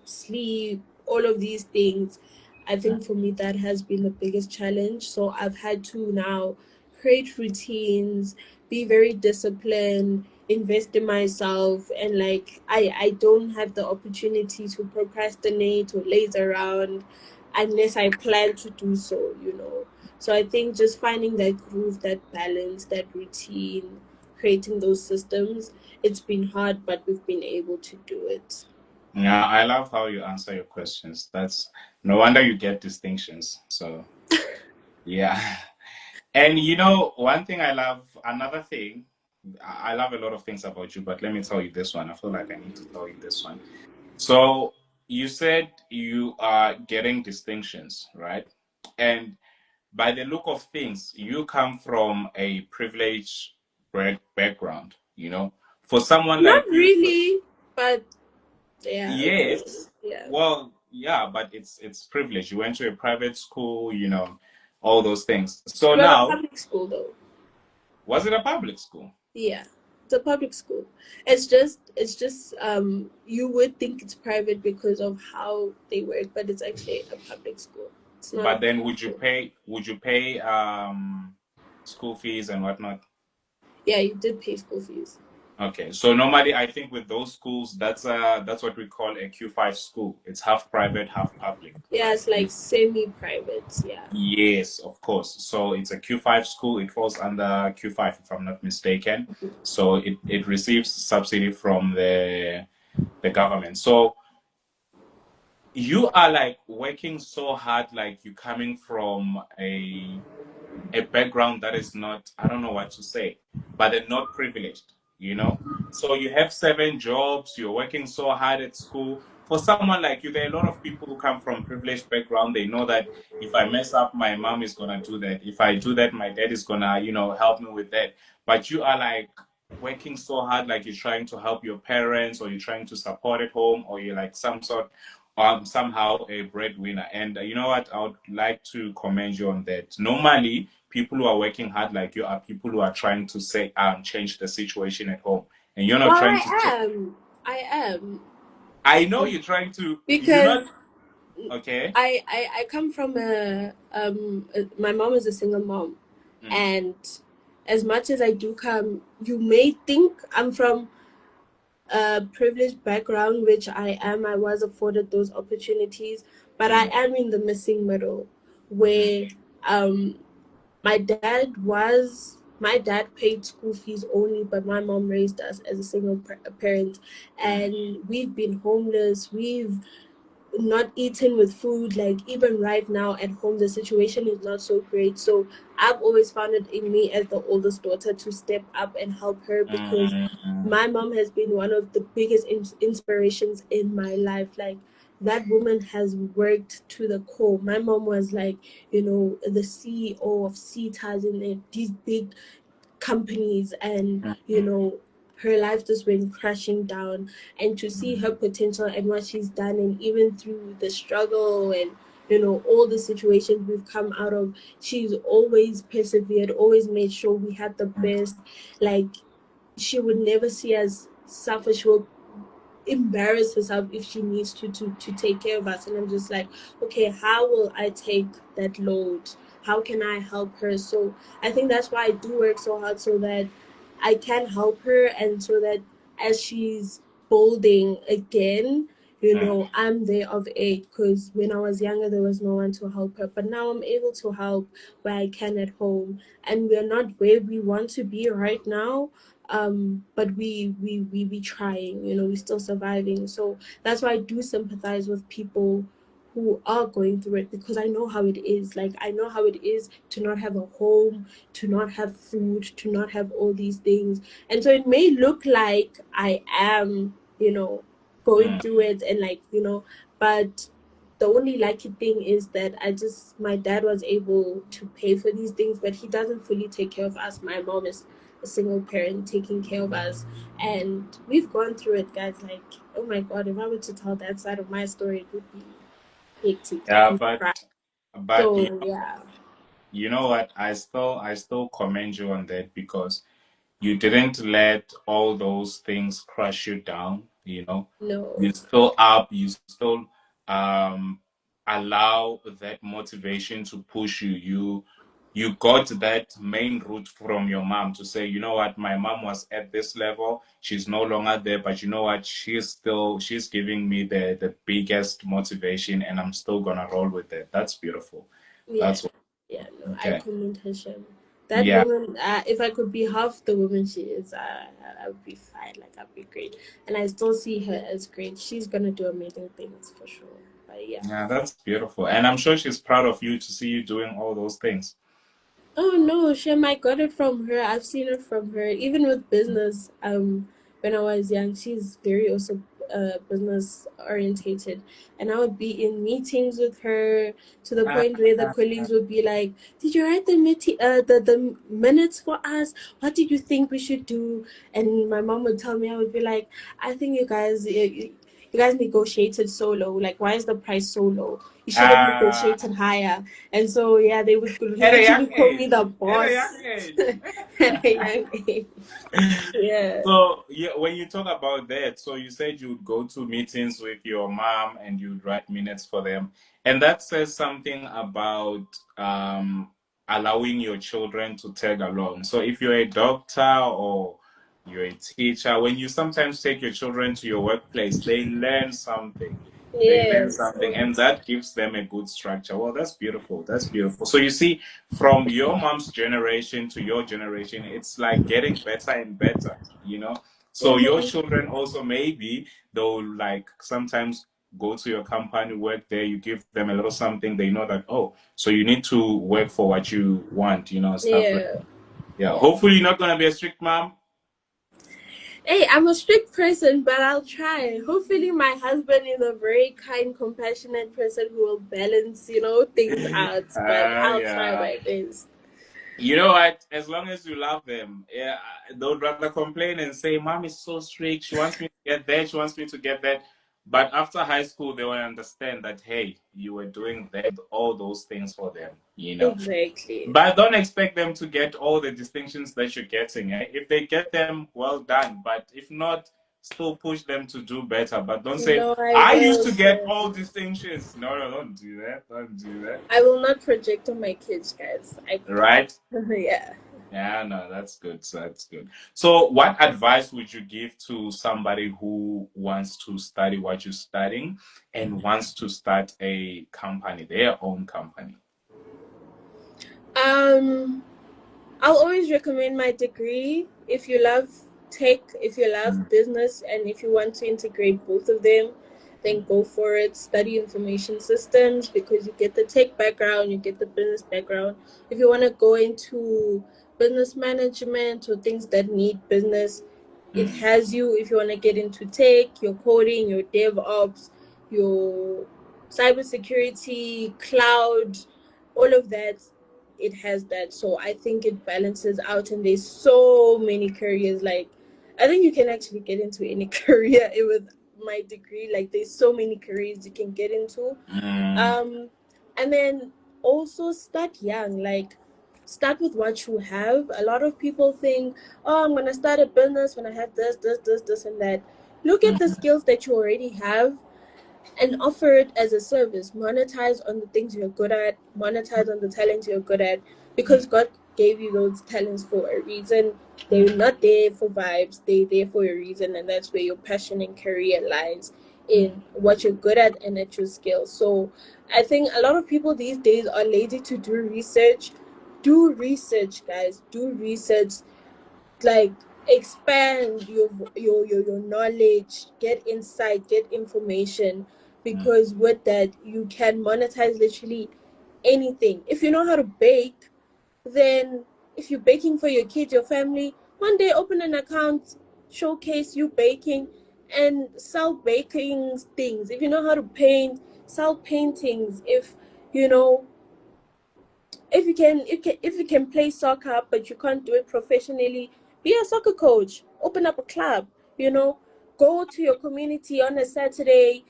sleep, all of these things, I think for me that has been the biggest challenge. So I've had to now create routines, be very disciplined, invest in myself, and like I don't have the opportunity to procrastinate or laze around unless I plan to do so. So I think just finding that groove, that balance, that routine, creating those systems, it's been hard, but we've been able to do it. Yeah, I love how you answer your questions. That's no wonder you get distinctions. So, yeah. And one thing I love, another thing, I love a lot of things about you, but let me tell you this one. I feel like I need to tell you this one. So, you said you are getting distinctions, right? And by the look of things, you come from a privileged background, you know. For someone Not like you, really, but yeah, okay, yes, yeah. well, yeah, but it's privilege. You went to a private school, you know, all those things. So Well, a now, public school though. was it a public school? Yeah, it's a public school. It's just you would think it's private because of how they work, but it's actually a public school. It's not a But then private school. would you pay school fees and whatnot? Yeah, you did pay school fees. Okay, so normally I think with those schools, that's what we call a Q5 school. It's half private, half public, Yeah, right? it's like semi-private. Yeah. Yes, of course. So it's a Q5 school. It falls under Q5 if I'm not mistaken. So it receives subsidy from the government. So you are like working so hard, like you coming from a background that is not, I don't know what to say, but they're not privileged, you know? So you have 7 jobs, you're working so hard at school. For someone like you, there are a lot of people who come from privileged background. They know that if I mess up, my mom is gonna do that. If I do that, my dad is gonna, you know, help me with that. But you are like working so hard, like you're trying to help your parents, or you're trying to support at home, or you're like some sort somehow a breadwinner. And you know what? I would like to commend you on that. Normally, people who are working hard like you are people who are trying to say change the situation at home, and you're not Well, trying to change. I am, I know you're trying to. You're because not okay. I come from my mom is a single mom, Mm, and as much as I do come, you may think I'm from a privileged background, which I am. I was afforded those opportunities, but I mm, am in the missing middle, mm, where um my dad paid school fees only, but my mom raised us as a single parent, mm, and we've been homeless. We've not eating with food. Like even right now at home the situation is not so great, so I've always found it in me as the oldest daughter to step up and help her, because mm, my mom has been one of the biggest inspirations in my life. Like that woman has worked to the core. My mom was like, the CEO of CETAs and these big companies, and mm, mm, her life just went crashing down. And to see her potential and what she's done, and even through the struggle and all the situations we've come out of, she's always persevered, always made sure we had the mm, best. Like she would never see us suffer. She will embarrass herself if she needs to take care of us. And I'm just like, okay, how will I take that load? How can I help her? So I think that's why I do work so hard, so that I can help her, and so that as she's building again, mm, I'm there of aid. Because when I was younger there was no one to help her, but now I'm able to help where I can at home. And we're not where we want to be right now, but we trying, we still surviving. So that's why I do sympathize with people who are going through it, because I know how it is. Like I know how it is to not have a home, to not have food, to not have all these things. And so it may look like I am, going mm. through it, and like, but the only lucky thing is that my dad was able to pay for these things, but he doesn't fully take care of us. My mom is a single parent taking care of us, and we've gone through it, guys. Like, oh my god, if I were to tell that side of my story, it would be hectic. I Yeah, can cry. but So yeah. you know what? I still commend you on that because you didn't let all those things crush you down, you know. No. You're still up, you still um allow that motivation to push you. You got that main root from your mom to say, you know what, my mom was at this level, she's no longer there, but you know what, she's giving me the biggest motivation and I'm still gonna roll with it. That's beautiful. Yeah. That's what, Yeah, no, I okay. commend Hashem. That Yeah. woman, if I could be half the woman she is, I would be fine. Like, I'd be great. And I still see her as great. She's gonna do amazing things for sure. But yeah. Yeah, that's beautiful. And I'm sure she's proud of you to see you doing all those things. Oh no, Shem, I got it from her. I've seen it from her. Even with business, when I was young, she's very also business orientated, and I would be in meetings with her to the point where the colleagues would be like, "Did you write the minutes for us? What did you think we should do?" And my mom would tell me, I would be like, "I think you guys negotiated so low. Like, why is the price so low? You should have uh, negotiated higher." And so, yeah, they would at a literally young call me age. the At a boss young age. at a young age. Yeah. So yeah, when you talk about that, so you said you'd go to meetings with your mom and you'd write minutes for them, and that says something about allowing your children to tag along. So if you're a doctor or you're a teacher, when you sometimes take your children to your workplace, they learn something. They learn Yes. something, and that gives them a good structure. Well, that's beautiful. That's beautiful. So you see, from your mom's generation to your generation, it's like getting better and better, you know? So your Mm-hmm. children also maybe they'll like sometimes go to your company, work there, you give them a little something, they know that, oh, so you need to work for what you want, stuff like Yeah. yeah. Yeah. Hopefully you're not gonna be a strict mom. Hey, I'm a strict person, but I'll try. Hopefully, my husband is a very kind, compassionate person who will balance, things out. But I'll try Yeah. my best. You know what? As long as you love them, yeah, they'd rather complain and say, "Mom is so strict. She wants me to get that. She wants me to get that." But after high school, they will understand that, hey, you were doing that, all those things for them. Exactly. But don't expect them to get all the distinctions that you're getting. Eh? If they get them, well done. But if not, still push them to do better. But don't say, No, I "I used will. to get So all distinctions." No, no, don't do that. Don't do that. I will not project on my kids, guys. I Right? yeah. Yeah, no, that's good. So that's good. So, what advice would you give to somebody who wants to study what you're studying and wants to start a company, their own company? Um, I'll always recommend my degree if you love tech, if you love business, and if you want to integrate both of them, then go for it. Study information systems because you get the tech background, you get the business background. If you want to go into business management or things that need business, it Mm, has you. If you want to get into tech, your coding, your DevOps, your cybersecurity, cloud, all of that, it has that. So I think it balances out, and there's so many careers. Like, I think you can actually get into any career with my degree. Like, there's so many careers you can get into. mm, Um, and then also start young. Like, start with what you have. A lot of people think, "Oh, I'm gonna start a business when I have this, and that." Look at the mm, skills that you already have and offer it as a service. Monetize on the things you're good at, monetize on the talents you're good at, because God gave you those talents for a reason. They're not there for vibes, they're there for a reason, and that's where your passion and career lies, mm, in what you're good at and at your skills. So I think a lot of people these days are lazy to do research. Do research, guys. Do research, like, expand your knowledge, get insight, get information, mm, because with that you can monetize literally anything. If you know how to bake, then if you're baking for your kids, your family, one day open an account, showcase you baking, and sell baking things. If you know how to paint, sell paintings. If you know if you can play soccer but you can't do it professionally, be a soccer coach, open up a club, go to your community on a Saturday,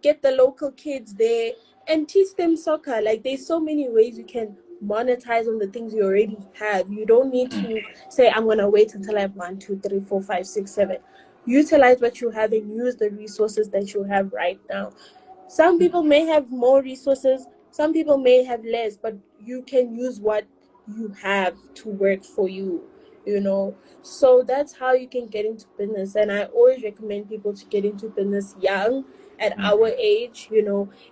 get the local kids there and teach them soccer. Like, there's so many ways you can monetize on the things you already have. You don't need mm, to say, I'm gonna wait until I have 1, 2, 3, 4, 5, 6, 7. Utilize what you have and use the resources that you have right now. Some people may have more resources, some people may have less, but you can use what you have to work for you, you know. So that's how you can get into business. And I always recommend people to get into business young, at our mm, age,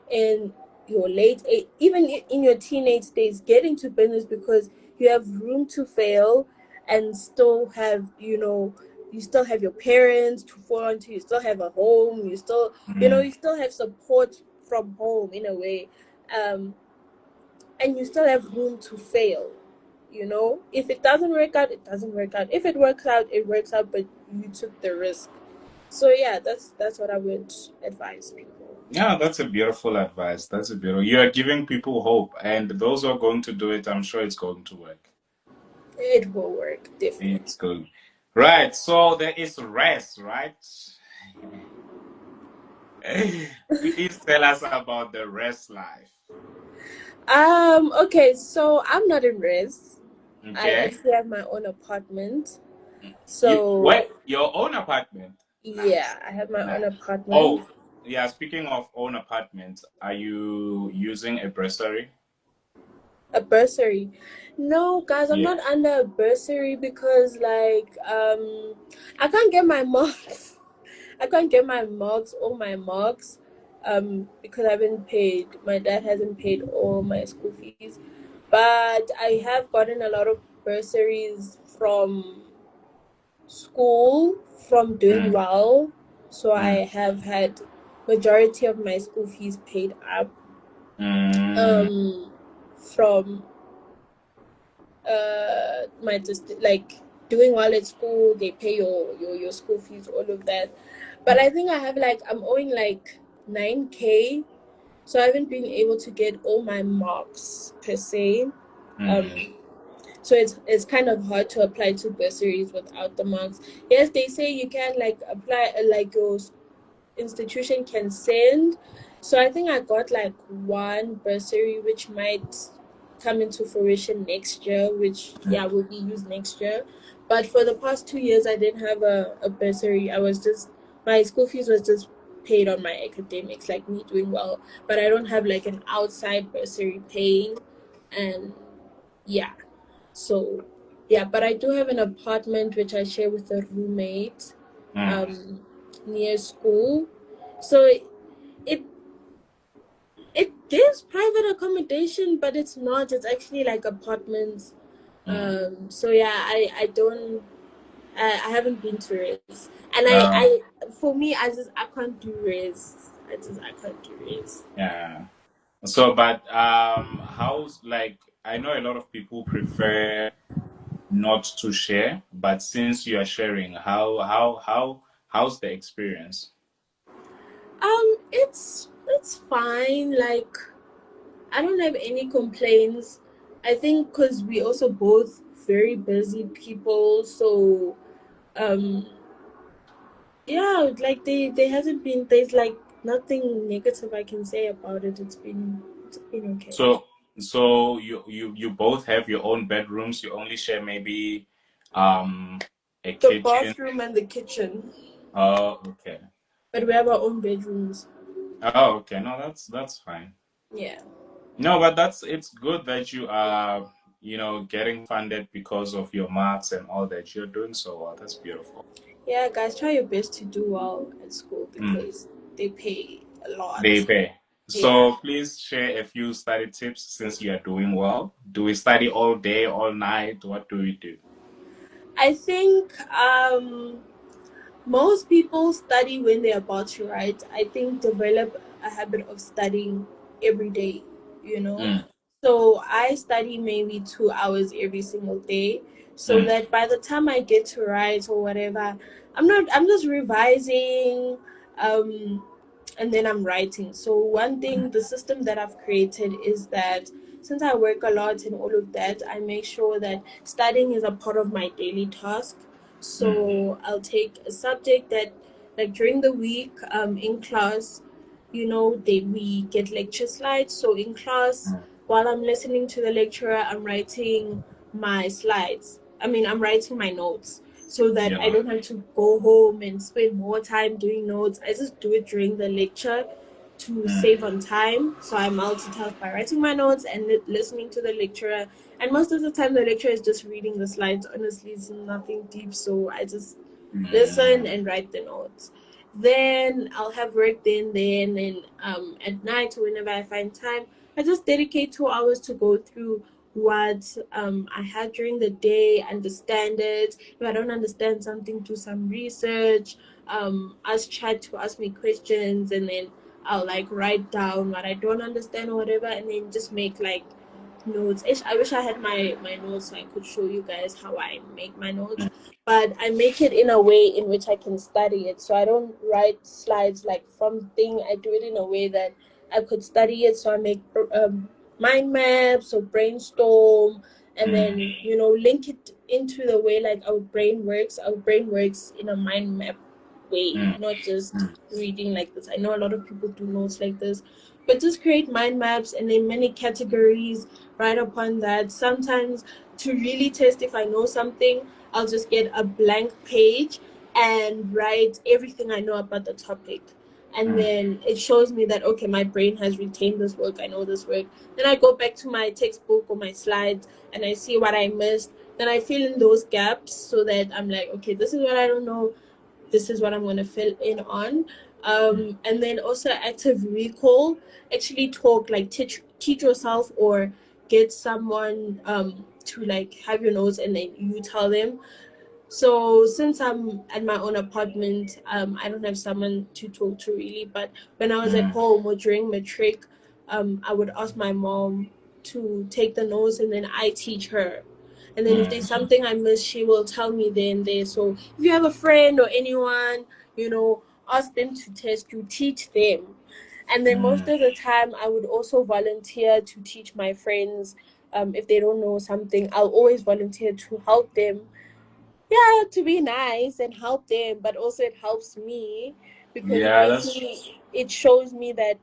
in your late age, even in your teenage days, get into business because you have room to fail and still have, you still have your parents to fall onto, you still have a home, you mm, still have support from home in a way, um, and you still have room to fail. If it doesn't work out, it doesn't work out. If it works out, it works out, but you took the risk. So yeah, that's what I would advise people. Yeah, that's a beautiful advice. That's a beautiful. You are giving people hope, and those who are going to do it, I'm sure it's going to work. It will work, definitely. It's good. Right. So there is rest, right? Please tell us about the rest life. Okay, so I'm not in res. I Okay. actually have my own apartment. You So what? Your own apartment? yeah, Nice. I have my own Nice. apartment. Oh, yeah. Speaking of own apartments, are you using a bursary? A bursary. No, guys, I'm Yeah. not under a bursary because I can't get my marks. I can't get my marks, all my marks, because I haven't paid. My dad hasn't paid all my school fees, but I have gotten a lot of bursaries from school from doing Mm, well. So mm, I have had majority of my school fees paid up, mm, um, from my just like doing well at school. They pay your school fees, all of that. But I think I have I'm owing like 9K, so I haven't been able to get all my marks per se. mm, Um, so it's kind of hard to apply to bursaries without the marks. Yes, they say you can apply, your institution can send. So I think I got like one bursary which might come into fruition next year, which mm. will be used next year. But for the past 2 years I didn't have a bursary. I was just My school fees was just paid on my academics, like me doing well. But I don't have like an outside bursary paying, and yeah. So yeah, but I do have an apartment which I share with a roommate, Mm. um, near school. So it it gives private accommodation, but it's not. It's actually like apartments. Mm. So yeah, I don't. I haven't been to res, and Uh, for me, I can't do res. I can't do res. yeah. So, but how's like I know a lot of people prefer not to share, but since you are sharing, how's the experience? It's fine. Like I don't have any complaints. I think because we also both very busy people, so um yeah, like they hasn't been there's like nothing negative I can say about it. It's been okay. So, so you both have your own bedrooms. You only share maybe um a The kitchen. bathroom and the kitchen, Oh, okay. but we have our own bedrooms. Oh, okay. No, that's fine. Yeah. No, but it's good that you are, getting funded because of your marks and all that. You're doing so well. That's beautiful. Yeah, guys, try your best to do well at school Mm, because they pay a they lot. pay. Yeah. So please share a few study tips since you are doing well. Do we study all day, all night? What do we do? I think most people study when they're about to write. I think develop a habit of studying every day, you know. Mm, So I study maybe 2 hours every single day so mm, that by the time I get to write or whatever, I'm just revising, um and then I'm writing. So one mm, thing, the system that I've created is that since I work a lot and all of that, I make sure that studying is a part of my daily task. mm, So I'll take a subject that, like during the week, in class, we get lecture slides. So in class, mm. while I'm listening to the lecturer, I'm writing my slides. I mean, I'm writing my notes so that I Yeah. don't have to go home and spend more time doing notes. I just do it during the lecture to Mm, save on time. So I multitask by writing my notes and listening to the lecturer. And most of the time, the lecturer is just reading the slides. Honestly, it's nothing deep. So I just listen mm, and write the notes. Then I'll have work then and at night or whenever I find time, I just dedicate 2 hours to go through what I had during the day, understand it. If I don't understand something, do some research, ask chat to ask me questions, and then I'll like write down what I don't understand or whatever, and then just make like notes. I wish I had my notes so I could show you guys how I make my notes. Mm, But I make it in a way in which I can study it. So I don't write slides like from thing. I do it in a way that I could study it. So I make mind maps or brainstorm, and then mm, link it into the way like our brain works. Our brain works in a mind map way, mm, not just mm. reading like this. I know a lot of people do notes like this, but just create mind maps and then many categories right upon that. Sometimes to really test if I know something, I'll just get a blank page and write everything I know about the topic. And Mm. then it shows me that, okay, my brain has retained this work, I know this work. Then I go back to my textbook or my slides and I see what I missed. Then I fill in those gaps so that I'm like, okay, this is what I don't know, this is what I'm going to fill in on. And then also active recall, actually talk, like teach yourself or get someone to like have your notes and then you tell them. So since I'm at my own apartment, I don't have someone to talk to really. But when I was at Mm. home or during matric, I would ask my mom to take the notes and then I teach her. And then if there's Mm. something I miss, she will tell me there and there. So if you have a friend or anyone, ask them to test you, teach them. And then most Mm. of the time, I would also volunteer to teach my friends. If they don't know something, I'll always volunteer to help them, yeah, to be nice and help them, but also it helps me because Yeah, that's true. it shows me that,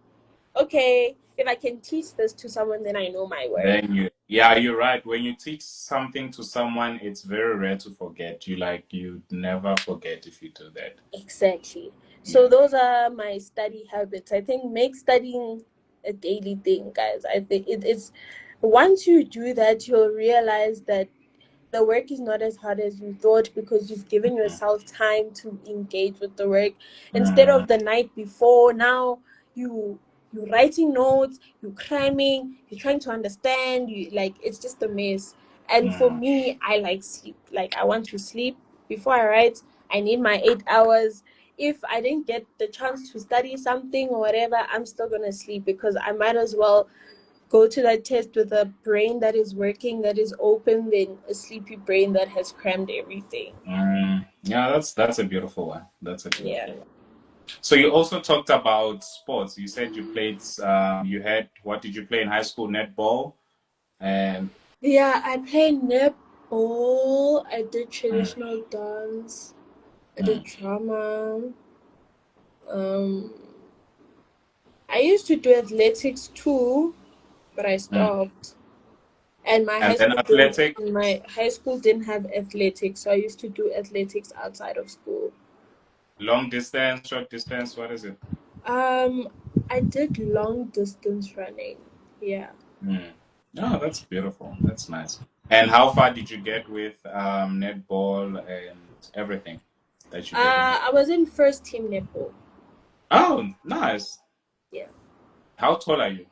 okay, if I can teach this to someone, then I know my work. Yeah, you're right. When you teach something to someone, it's very rare to forget. You never forget if you do that. Exactly. So Yeah. those are my study habits. I think make studying a daily thing, guys. I think it's once you do that, you'll realize that the work is not as hard as you thought because you've given Mm. yourself time to engage with the work instead Mm. of the night before. Now you you're writing notes, you're cramming, you're trying to understand, you like it's just a mess. And for Mm. me, I like sleep. Like I want to sleep before I write. I need my 8 hours. If I didn't get the chance to study something or whatever, I'm still gonna sleep because I might as well go to that test with a brain that is working, that is open, than a sleepy brain that has crammed everything. Mm. Yeah, that's a beautiful one. That's a Yeah. beautiful one. So you also talked about sports. You said you played. You had what did you play in high school? Netball and Yeah, I played netball, I did mm, traditional dance, I did mm, drama. Um, I used to do athletics too, but I mm. stopped. And my And high then school didn't athletic, my high school didn't have athletics, so I used to do athletics outside of school. long distance, short distance. What is it? Um, I did long distance running. Yeah. Mm. Oh, that's beautiful. That's nice. And how far did you get with netball and everything that you did in high I school? was in first team netball. Oh, nice. Yeah. How tall are you?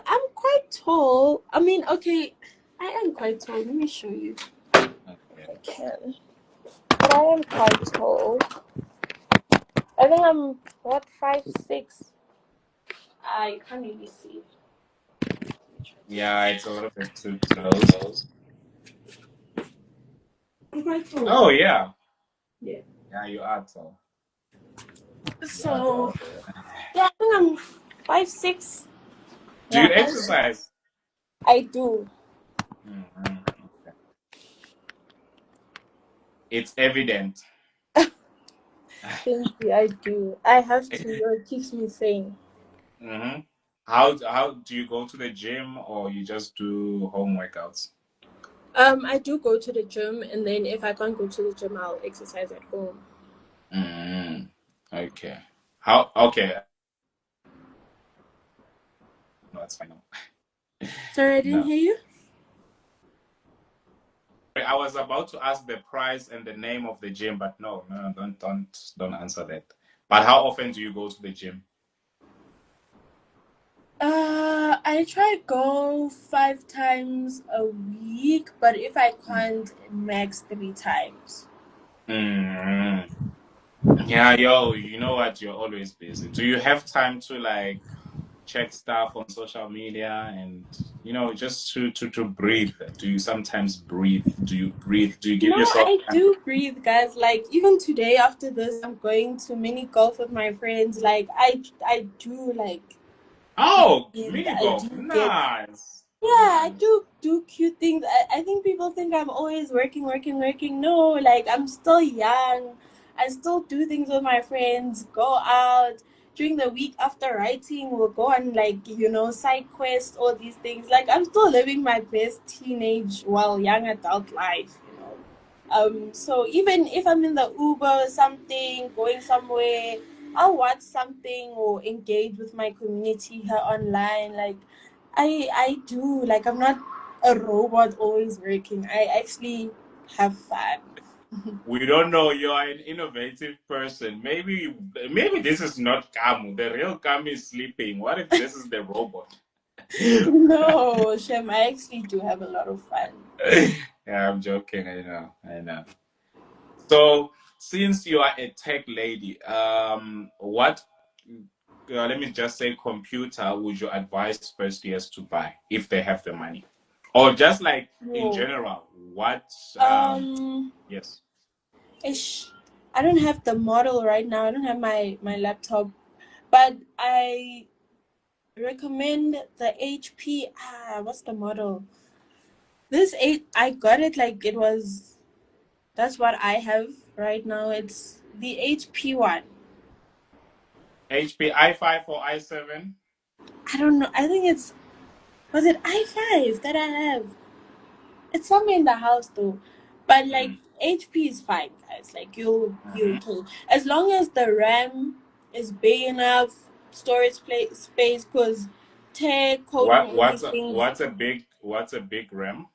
I'm quite tall. I mean, okay, I am quite tall. Let me show you. Okay. I can. But I am quite tall. I think I'm what 5'6". I can't really see. Yeah, it's a little bit too close. I'm quite tall. Oh, yeah. Yeah. Yeah, you are tall. You are So tall. yeah, I think I'm 5'6". Do Yeah, you 5'6". exercise? I do. Mhm. Okay. It's evident. Thank you. I do. I have to. It keeps me sane. hmm How do you go to the gym or you just do home workouts? I do go to the gym, and then if I can't go to the gym, I'll exercise at home. Mm, okay. How? Okay. No, that's fine. No. Sorry, I didn't No. hear you. I was about to ask the price and the name of the gym, but no, no, don't answer that. But how often do you go to the gym? I try go 5 times a week, but if I can't, max 3 times. Mm, yeah, yo, you know what? You're always busy. Do you have time to like? check stuff on social media, and just to breathe. Do you sometimes breathe? Do you breathe? Do you give No, yourself I time? do breathe, guys. Like even today after this, I'm going to mini golf with my friends. Like I do like Oh, breathe. mini I golf. do get. Nice. Yeah, I Nice. do cute things. I think people think I'm always working, working, working. No, like I'm still young. I still do things with my friends, go out. During the week after writing, we'll go on like, side quests, all these things. Like I'm still living my best teenage, well, young adult life. So even if I'm in the Uber or something, going somewhere, I'll watch something or engage with my community here online. Like I do. Like I'm not a robot always working. I actually have fun. We don't know. You are an innovative person. Maybe this is not Kamu. The real Kamu is sleeping. What if this is the robot? No, Shem, I actually do have a lot of fun. Yeah, I'm joking. I know. I know. So, since you are a tech lady, what, let me just say, computer would you advise first years to buy if they have the money? Or just like in Whoa. general, what, Um, yes. ish. I don't have the model right now. I don't have my laptop, but I recommend the HP. What's the model? This eight, I got it like it was. That's what I have right now. It's the HP one. HP i5 or i7? I don't know. I think it's was it i5 that I have. It's somewhere in the house though, but like Mm. HP is fine, guys. Like you Hmm. okay as long as the RAM is big enough, space, cause tech coding What all these what's a things. what's a big RAM?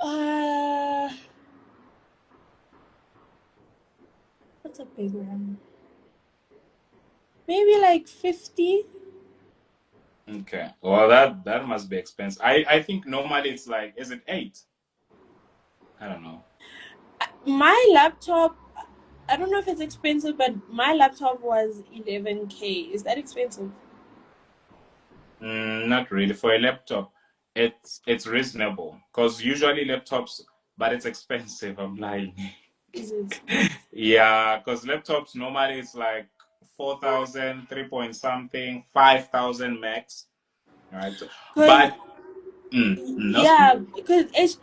Uh, what's a big RAM? Maybe like 50. Okay. Well, that must be expensive. I think normally it's like, is it 8? I don't know. My laptop, I don't know if it's expensive, but my laptop was 11K. Is that expensive? Not really. For a laptop, it's reasonable because usually laptops, but it's expensive. I'm lying. Is it? Yeah, because laptops normally it's like 4,000, 3 point something, 5,000 max, right? Because But no speak. yeah, because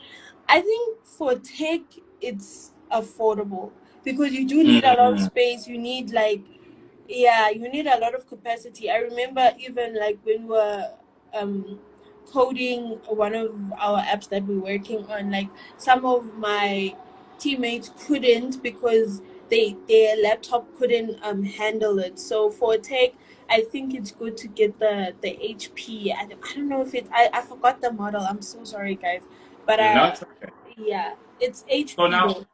I think for tech it's affordable because you do need a lot of Mm, space. You need like yeah, you need a lot of capacity. I remember even like when we were um coding one of our apps that we're working on, like some of my teammates couldn't because their laptop couldn't handle it. So for tech, I think it's good to get the HP. I don't know if I forgot the model. I'm so sorry, guys, but not okay. yeah, it's So HP now though.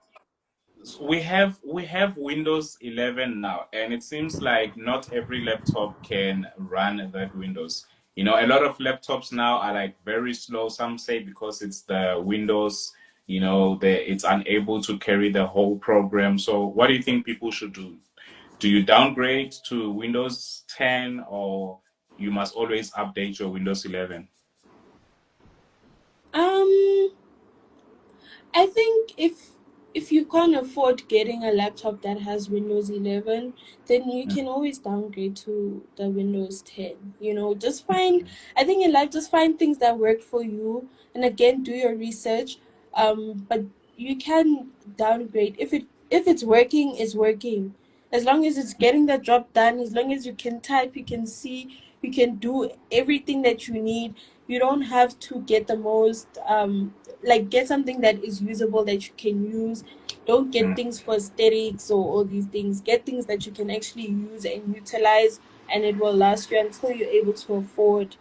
we have Windows 11 now, and it seems like not every laptop can run that Windows. A lot of laptops now are like very slow. Some say because it's the Windows, it's unable to carry the whole program. So, what do you think people should do? Do you downgrade to Windows 10, or you must always update your Windows 11? Um, I think if you can't afford getting a laptop that has Windows 11, then you can always downgrade to the Windows 10. Just find I think in life just find things that work for you and again do your research. But you can downgrade if it's working, it's working. As long as it's getting the job done, as long as you can type, you can see, you can do everything that you need. You don't have to get the most like get something that is usable that you can use. Don't get Mm. things for aesthetics or all these things. Get things that you can actually use and utilize, and it will last you until you're able to afford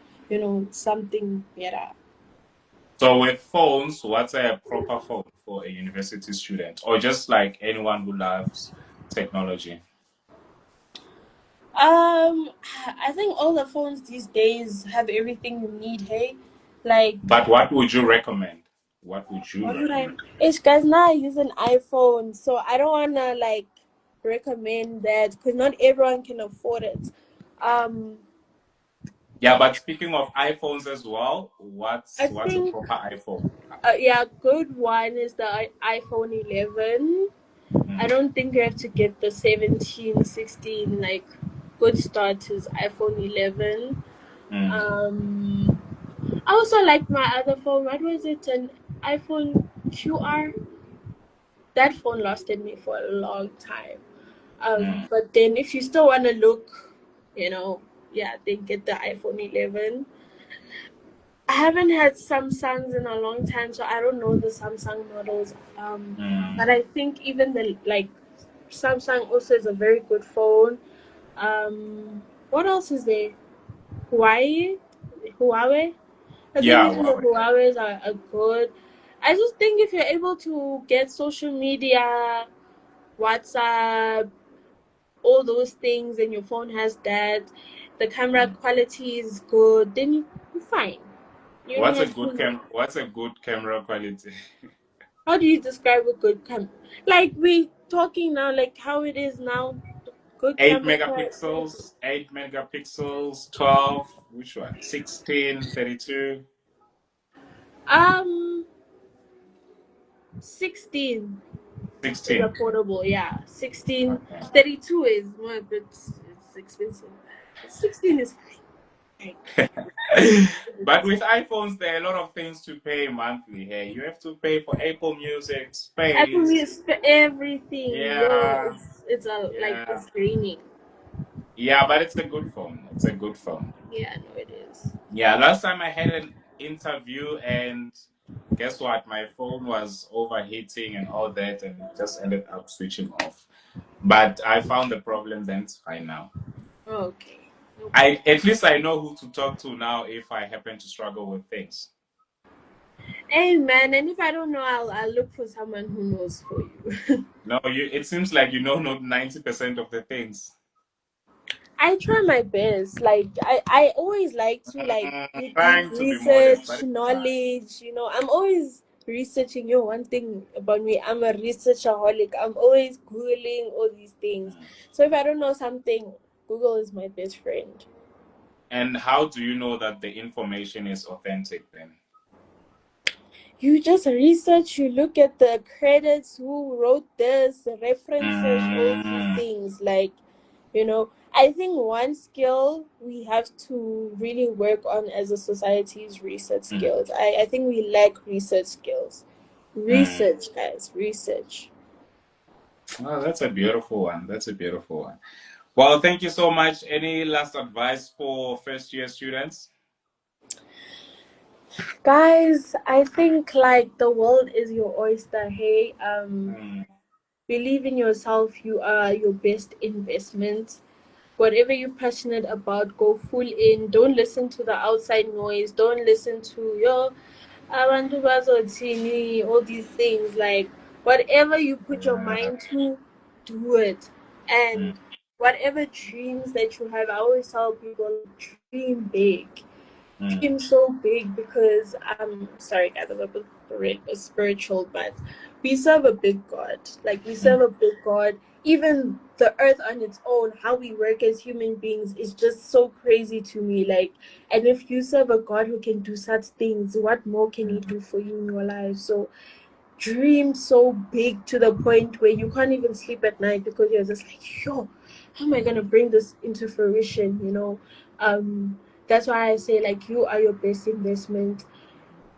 something better. So with phones, what's a proper phone for a university student or just like anyone who loves technology? um I think all the phones these days have everything you need. Hey, like But what would you recommend? What would you what would I? recommend? It's guys now I use an iPhone, so I don't wanna like recommend that because not everyone can afford it. Um, Yeah, but speaking of iPhones as well, I what's a think proper iPhone? yeah, good one is the iPhone 11. I Mm, don't think you have to get the 17, 16. Like, good start is iPhone 11. mm, Um, I also like my other phone. What was it? An iPhone QR. That phone lasted me for a long time. mm, But then if you still want to look, you know, yeah, then get the iPhone 11. I haven't had Samsungs in a long time, so I don't know the Samsung models. But mm. I think even the like Samsung also is a very good phone. What else is there? Hawaii, Huawei. I think Yeah, even the wow. Huawei's are good. I just think if you're able to get social media, WhatsApp, all those things, and your phone has that, the camera Mm. quality is good, then you're fine. You don't have to. What's a good camera quality? How do you describe a good camera? Like we talking now, like how it is now. Good 8 camera quality. megapixels, 8 megapixels, 12, which one? 16, 32, Um, 16 is 16. affordable. Yeah, 16. Okay. 32 is more a bit. It's expensive. 16 is fine. But with iPhones, there are a lot of things to pay monthly. Hey, you have to pay for Apple Music, Apple space. Music for everything. Yo, Yeah, it's a like yeah, it's draining. yeah. But it's a good phone. It's a good phone. Yeah, no, it is. Yeah, last time I had an interview, and guess what? My phone was overheating and all that, and it just ended up switching off. But I found the problem, then it's fine now. Okay, no I problem. at least I know who to talk to now if I happen to struggle with things. Hey man, and if I don't know, I'll look for someone who knows for you. No, you. It seems like you know not 90% of the things. I try my best. Like I always like to like do Trying to be modest, but research, it's hard. knowledge. I'm always researching. One thing about me, I'm a researchaholic. I'm always googling all these things. Mm. So if I don't know something, Google is my best friend. And how do you know that the information is authentic then? You just research, you look at the credits, who wrote this, the references, all these Mm, things. I think one skill we have to really work on as a society is research mm, skills. I think we lack research skills. mm. Research, guys, research. Oh, that's a beautiful one. That's a beautiful one. Well, thank you so much. Any last advice for first year students? Guys, I think like the world is your oyster. Hey, Mm, believe in yourself. You are your best investment. Whatever you're passionate about, go full in. Don't listen to the outside noise. Don't listen to abantu bazothini, all these things. Like whatever you put your uh, mind to, do it. mm, And whatever dreams that you have, I always tell people dream big. mm, Dream so big because I'm sorry guys, I'm a bit spiritual, but we serve a big God. Like we mm. serve a big God. Even the earth on its own, how we work as human beings is just so crazy to me. Like, and if you serve a God who can do such things, what more can he do for you in your life? So dream so big to the point where you can't even sleep at night because you're just like, yo, how am I gonna bring this into fruition? That's why I say like you are your best investment.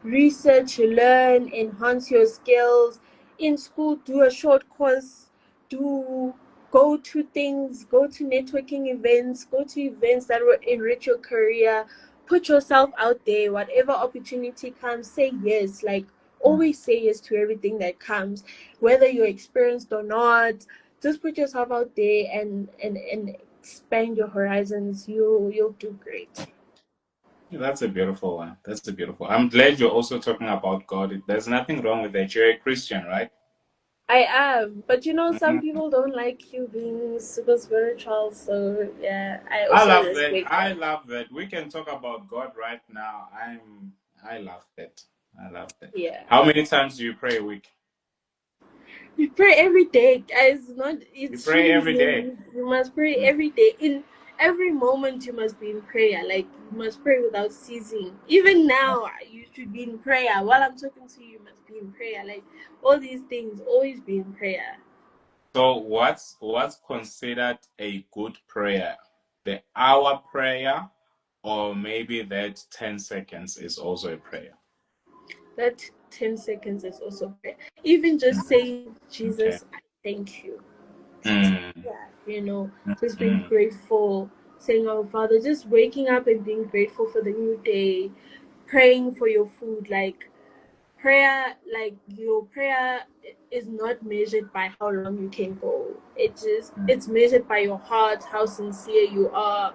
Research, learn, enhance your skills. In school, do a short course, do go to things, go to networking events, go to events that will enrich your career. Put yourself out there. Whatever opportunity comes, say yes. Like always say yes to everything that comes, whether you're experienced or not. Just put yourself out there and expand your horizons. You'll do great. That's a beautiful one. That's a beautiful. I'm glad you're also talking about God. There's nothing wrong with that. You're a Christian, right? I am, but some Mhm. people don't like you being super spiritual, so yeah, I I also love that. respect I that. love that. We can talk about God right now. I love that. I love that. Yeah, How many times do you pray a week? we pray every day, guys. Not You it's pray every choosing. day. You must pray Mm, every day. In every moment you must be in prayer. Like, you must pray without ceasing. Even now, you should be in prayer. While I'm talking to you, you must be in prayer. Like, all these things, always be in prayer. So what's considered a good prayer? The hour prayer, or maybe that 10 seconds is also a prayer? That 10 seconds is also prayer. Even just saying, Okay. Jesus, I thank you. Mm, Yeah, you know, just being mm, grateful, saying our Father, just waking up and being grateful for the new day, praying for your food. Like, prayer, like, your prayer is not measured by how long you can go. It's measured by your heart, how sincere you are,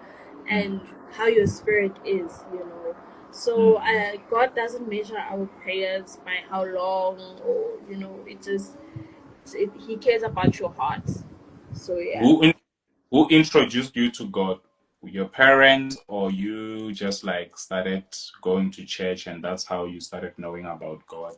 and mm, how your spirit is, you know. So mm. God doesn't measure our prayers by how long, or you know, he cares about your heart. So yeah. Who who introduced you to God? Your parents, or you just like started going to church and that's how you started knowing about God?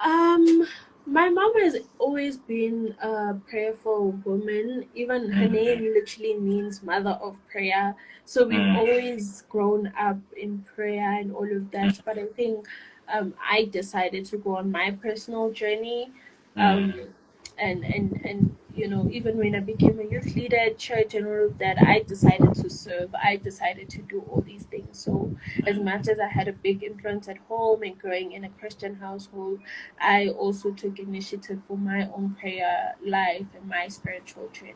Um, my mom has always been a prayerful woman. Even her Mm, name literally means mother of prayer. So we've mm, always grown up in prayer and all of that. But I think I decided to go on my personal journey. Um, mm, and you know, even when I became a youth leader at church and all of that, I decided to serve. I decided to do all these things. So as much as I had a big influence at home and growing in a Christian household, I also took initiative for my own prayer life and my spiritual journey.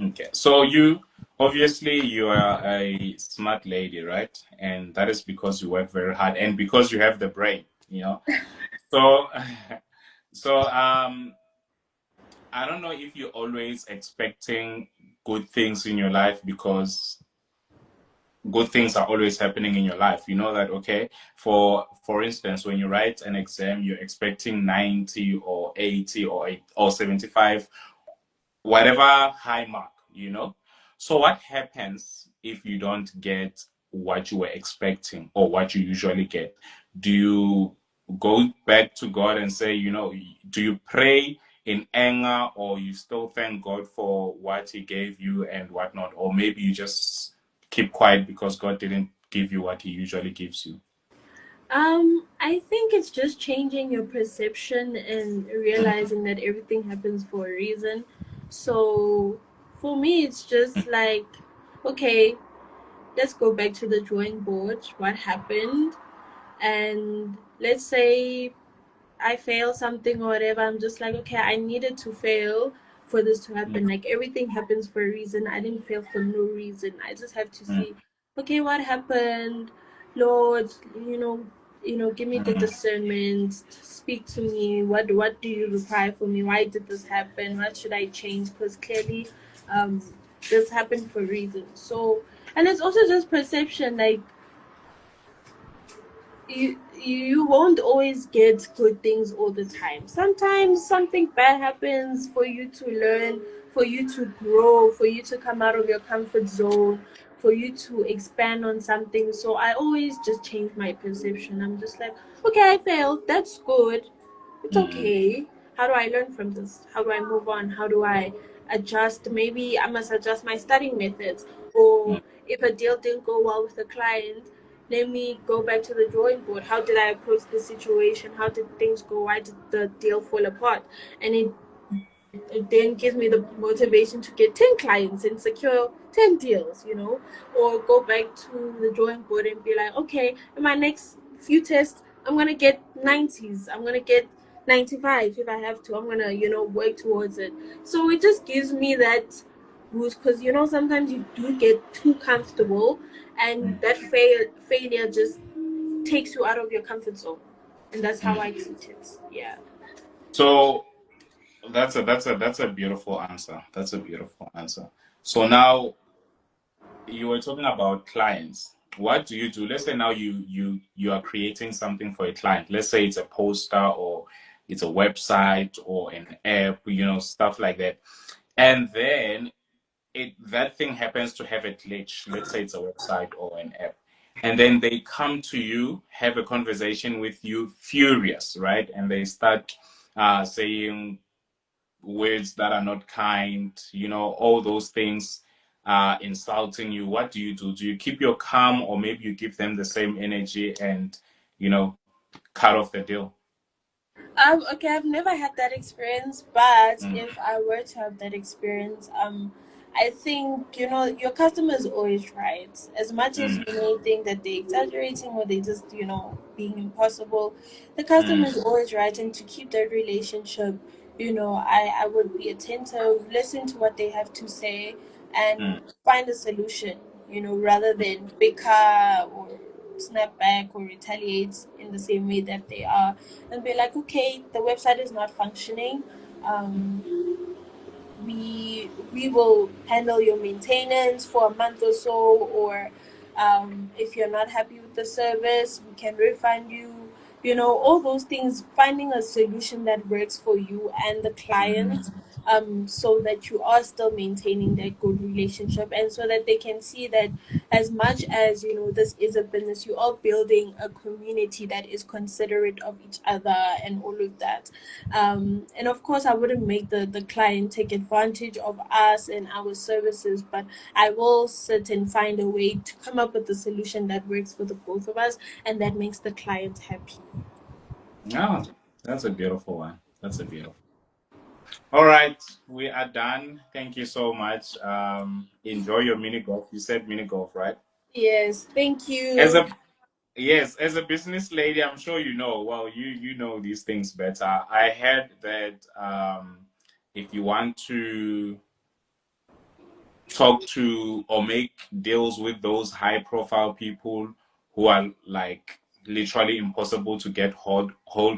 okay. So you obviously you are a smart lady, right? And that is because you work very hard and because you have the brain, you know. So so I don't know if you're always expecting good things in your life because good things are always happening in your life. You know that, okay? For instance, when you write an exam, you're expecting 90 or 80 or 75, whatever high mark, you know? So what happens if you don't get what you were expecting or what you usually get? Do you go back to God and say, you know, do you pray in anger, or you still thank God for what He gave you and whatnot? Or maybe you just keep quiet because God didn't give you what He usually gives you? I think it's just changing your perception and realizing that everything happens for a reason. So for me, it's just like, okay, let's go back to the drawing board. What happened? And let's say I fail something or whatever, I'm just like, okay, I needed to fail for this to happen. Like, everything happens for a reason. I didn't fail for no reason. I just have to Mm, see, okay, what happened, Lord? Give me the mm, discernment. Speak to me. What do you require for me? Why did this happen? What should I change? Because clearly, um, this happened for a reason. So, and it's also just perception. Like, you won't always get good things all the time. Sometimes something bad happens for you to learn, for you to grow, for you to come out of your comfort zone, for you to expand on something. So I always just change my perception. I'm just like, okay, I failed. That's good. It's mm, okay. How do I learn from this? How do I move on? How do I adjust? Maybe I must adjust my studying methods. mm, Or if a deal didn't go well with a client, let me go back to the drawing board. How did I approach the situation? How did things go? Why did the deal fall apart? And it then gives me the motivation to get 10 clients and secure 10 deals, or go back to the drawing board and be like, okay, in my next few tests, I'm going to get 90s. I'm going to get 95 if I have to. I'm going to, work towards it. So it just gives me that boost because, sometimes you do get too comfortable and mm, that failure just takes you out of your comfort zone. And that's how mm. I treat it. Yeah. So that's a beautiful answer. That's a beautiful answer. So now you were talking about clients. What do you do? Let's say now you are creating something for a client. Let's say it's a poster or it's a website or an app, stuff like that. And then that thing happens to have a glitch. Let's say it's a website or an app. And then they come to you, have a conversation with you, furious, right? And they start saying words that are not kind, all those things. are insulting you, what do you do? Do you keep your calm, or maybe you give them the same energy and, you know, cut off the deal? Okay, I've never had that experience, but Mm, if I were to have that experience, I think, your customer is always right. As much as you mm, may think that they're exaggerating or they just, being impossible, the mm, customer is always right. And to keep that relationship, I would be attentive, listen to what they have to say, mm. and find a solution, rather than bicker or snap back or retaliate in the same way that they are, and be like, okay, the website is not functioning. Um, we will handle your maintenance for a month or so, or if you're not happy with the service, we can refund you. All those things, finding a solution that works for you and the client, Mm. so that you are still maintaining that good relationship, and so that they can see that as much as this is a business, you are building a community that is considerate of each other and all of that. And of course, I wouldn't make the client take advantage of us and our services, but I will sit and find a way to come up with a solution that works for the both of us and that makes the client happy. Oh, that's a beautiful one. That's a beautiful. All right, we are done. Thank you so much. Enjoy your mini golf. You said mini golf, right? Yes, thank As you. a Yes, as a business lady, I'm sure you know. Well, you know these things better. I heard that if you want to talk to or make deals with those high profile people who are like literally impossible to get hold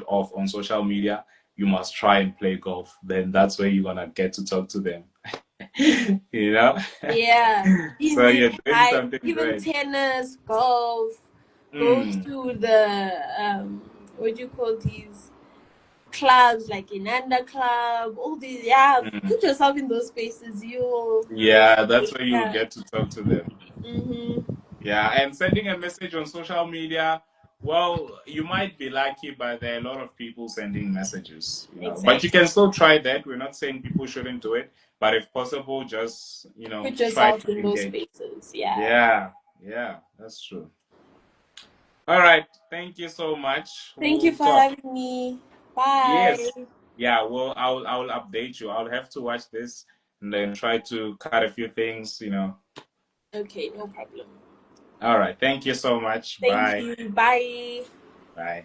of on social media, you must try and play golf. Then that's where you're gonna get to talk to them. You know? Yeah, So easy. you're doing I something even great. tennis, golf, goes Mm, to the what do you call these clubs, like Inanda Club, all these. Yeah, mm. put yourself in those spaces. Yeah, that's where you will Yeah. get to talk to them. Mm-hmm. Yeah, and sending a message on social media, well, you might be lucky, but there are a lot of people sending messages, you know. But you Exactly. can still try that. We're not saying people shouldn't do it, but if possible, just, Put try yourself to in those engage. spaces. Yeah. Yeah, yeah, that's true. All right, thank you so much. Thank you We'll for talk. having me. Bye. Yes. Yeah, well, I'll update you. I'll have to watch this and then try to cut a few things. Okay, no problem. All right, thank you so much. Thank Bye. you. Bye. Bye.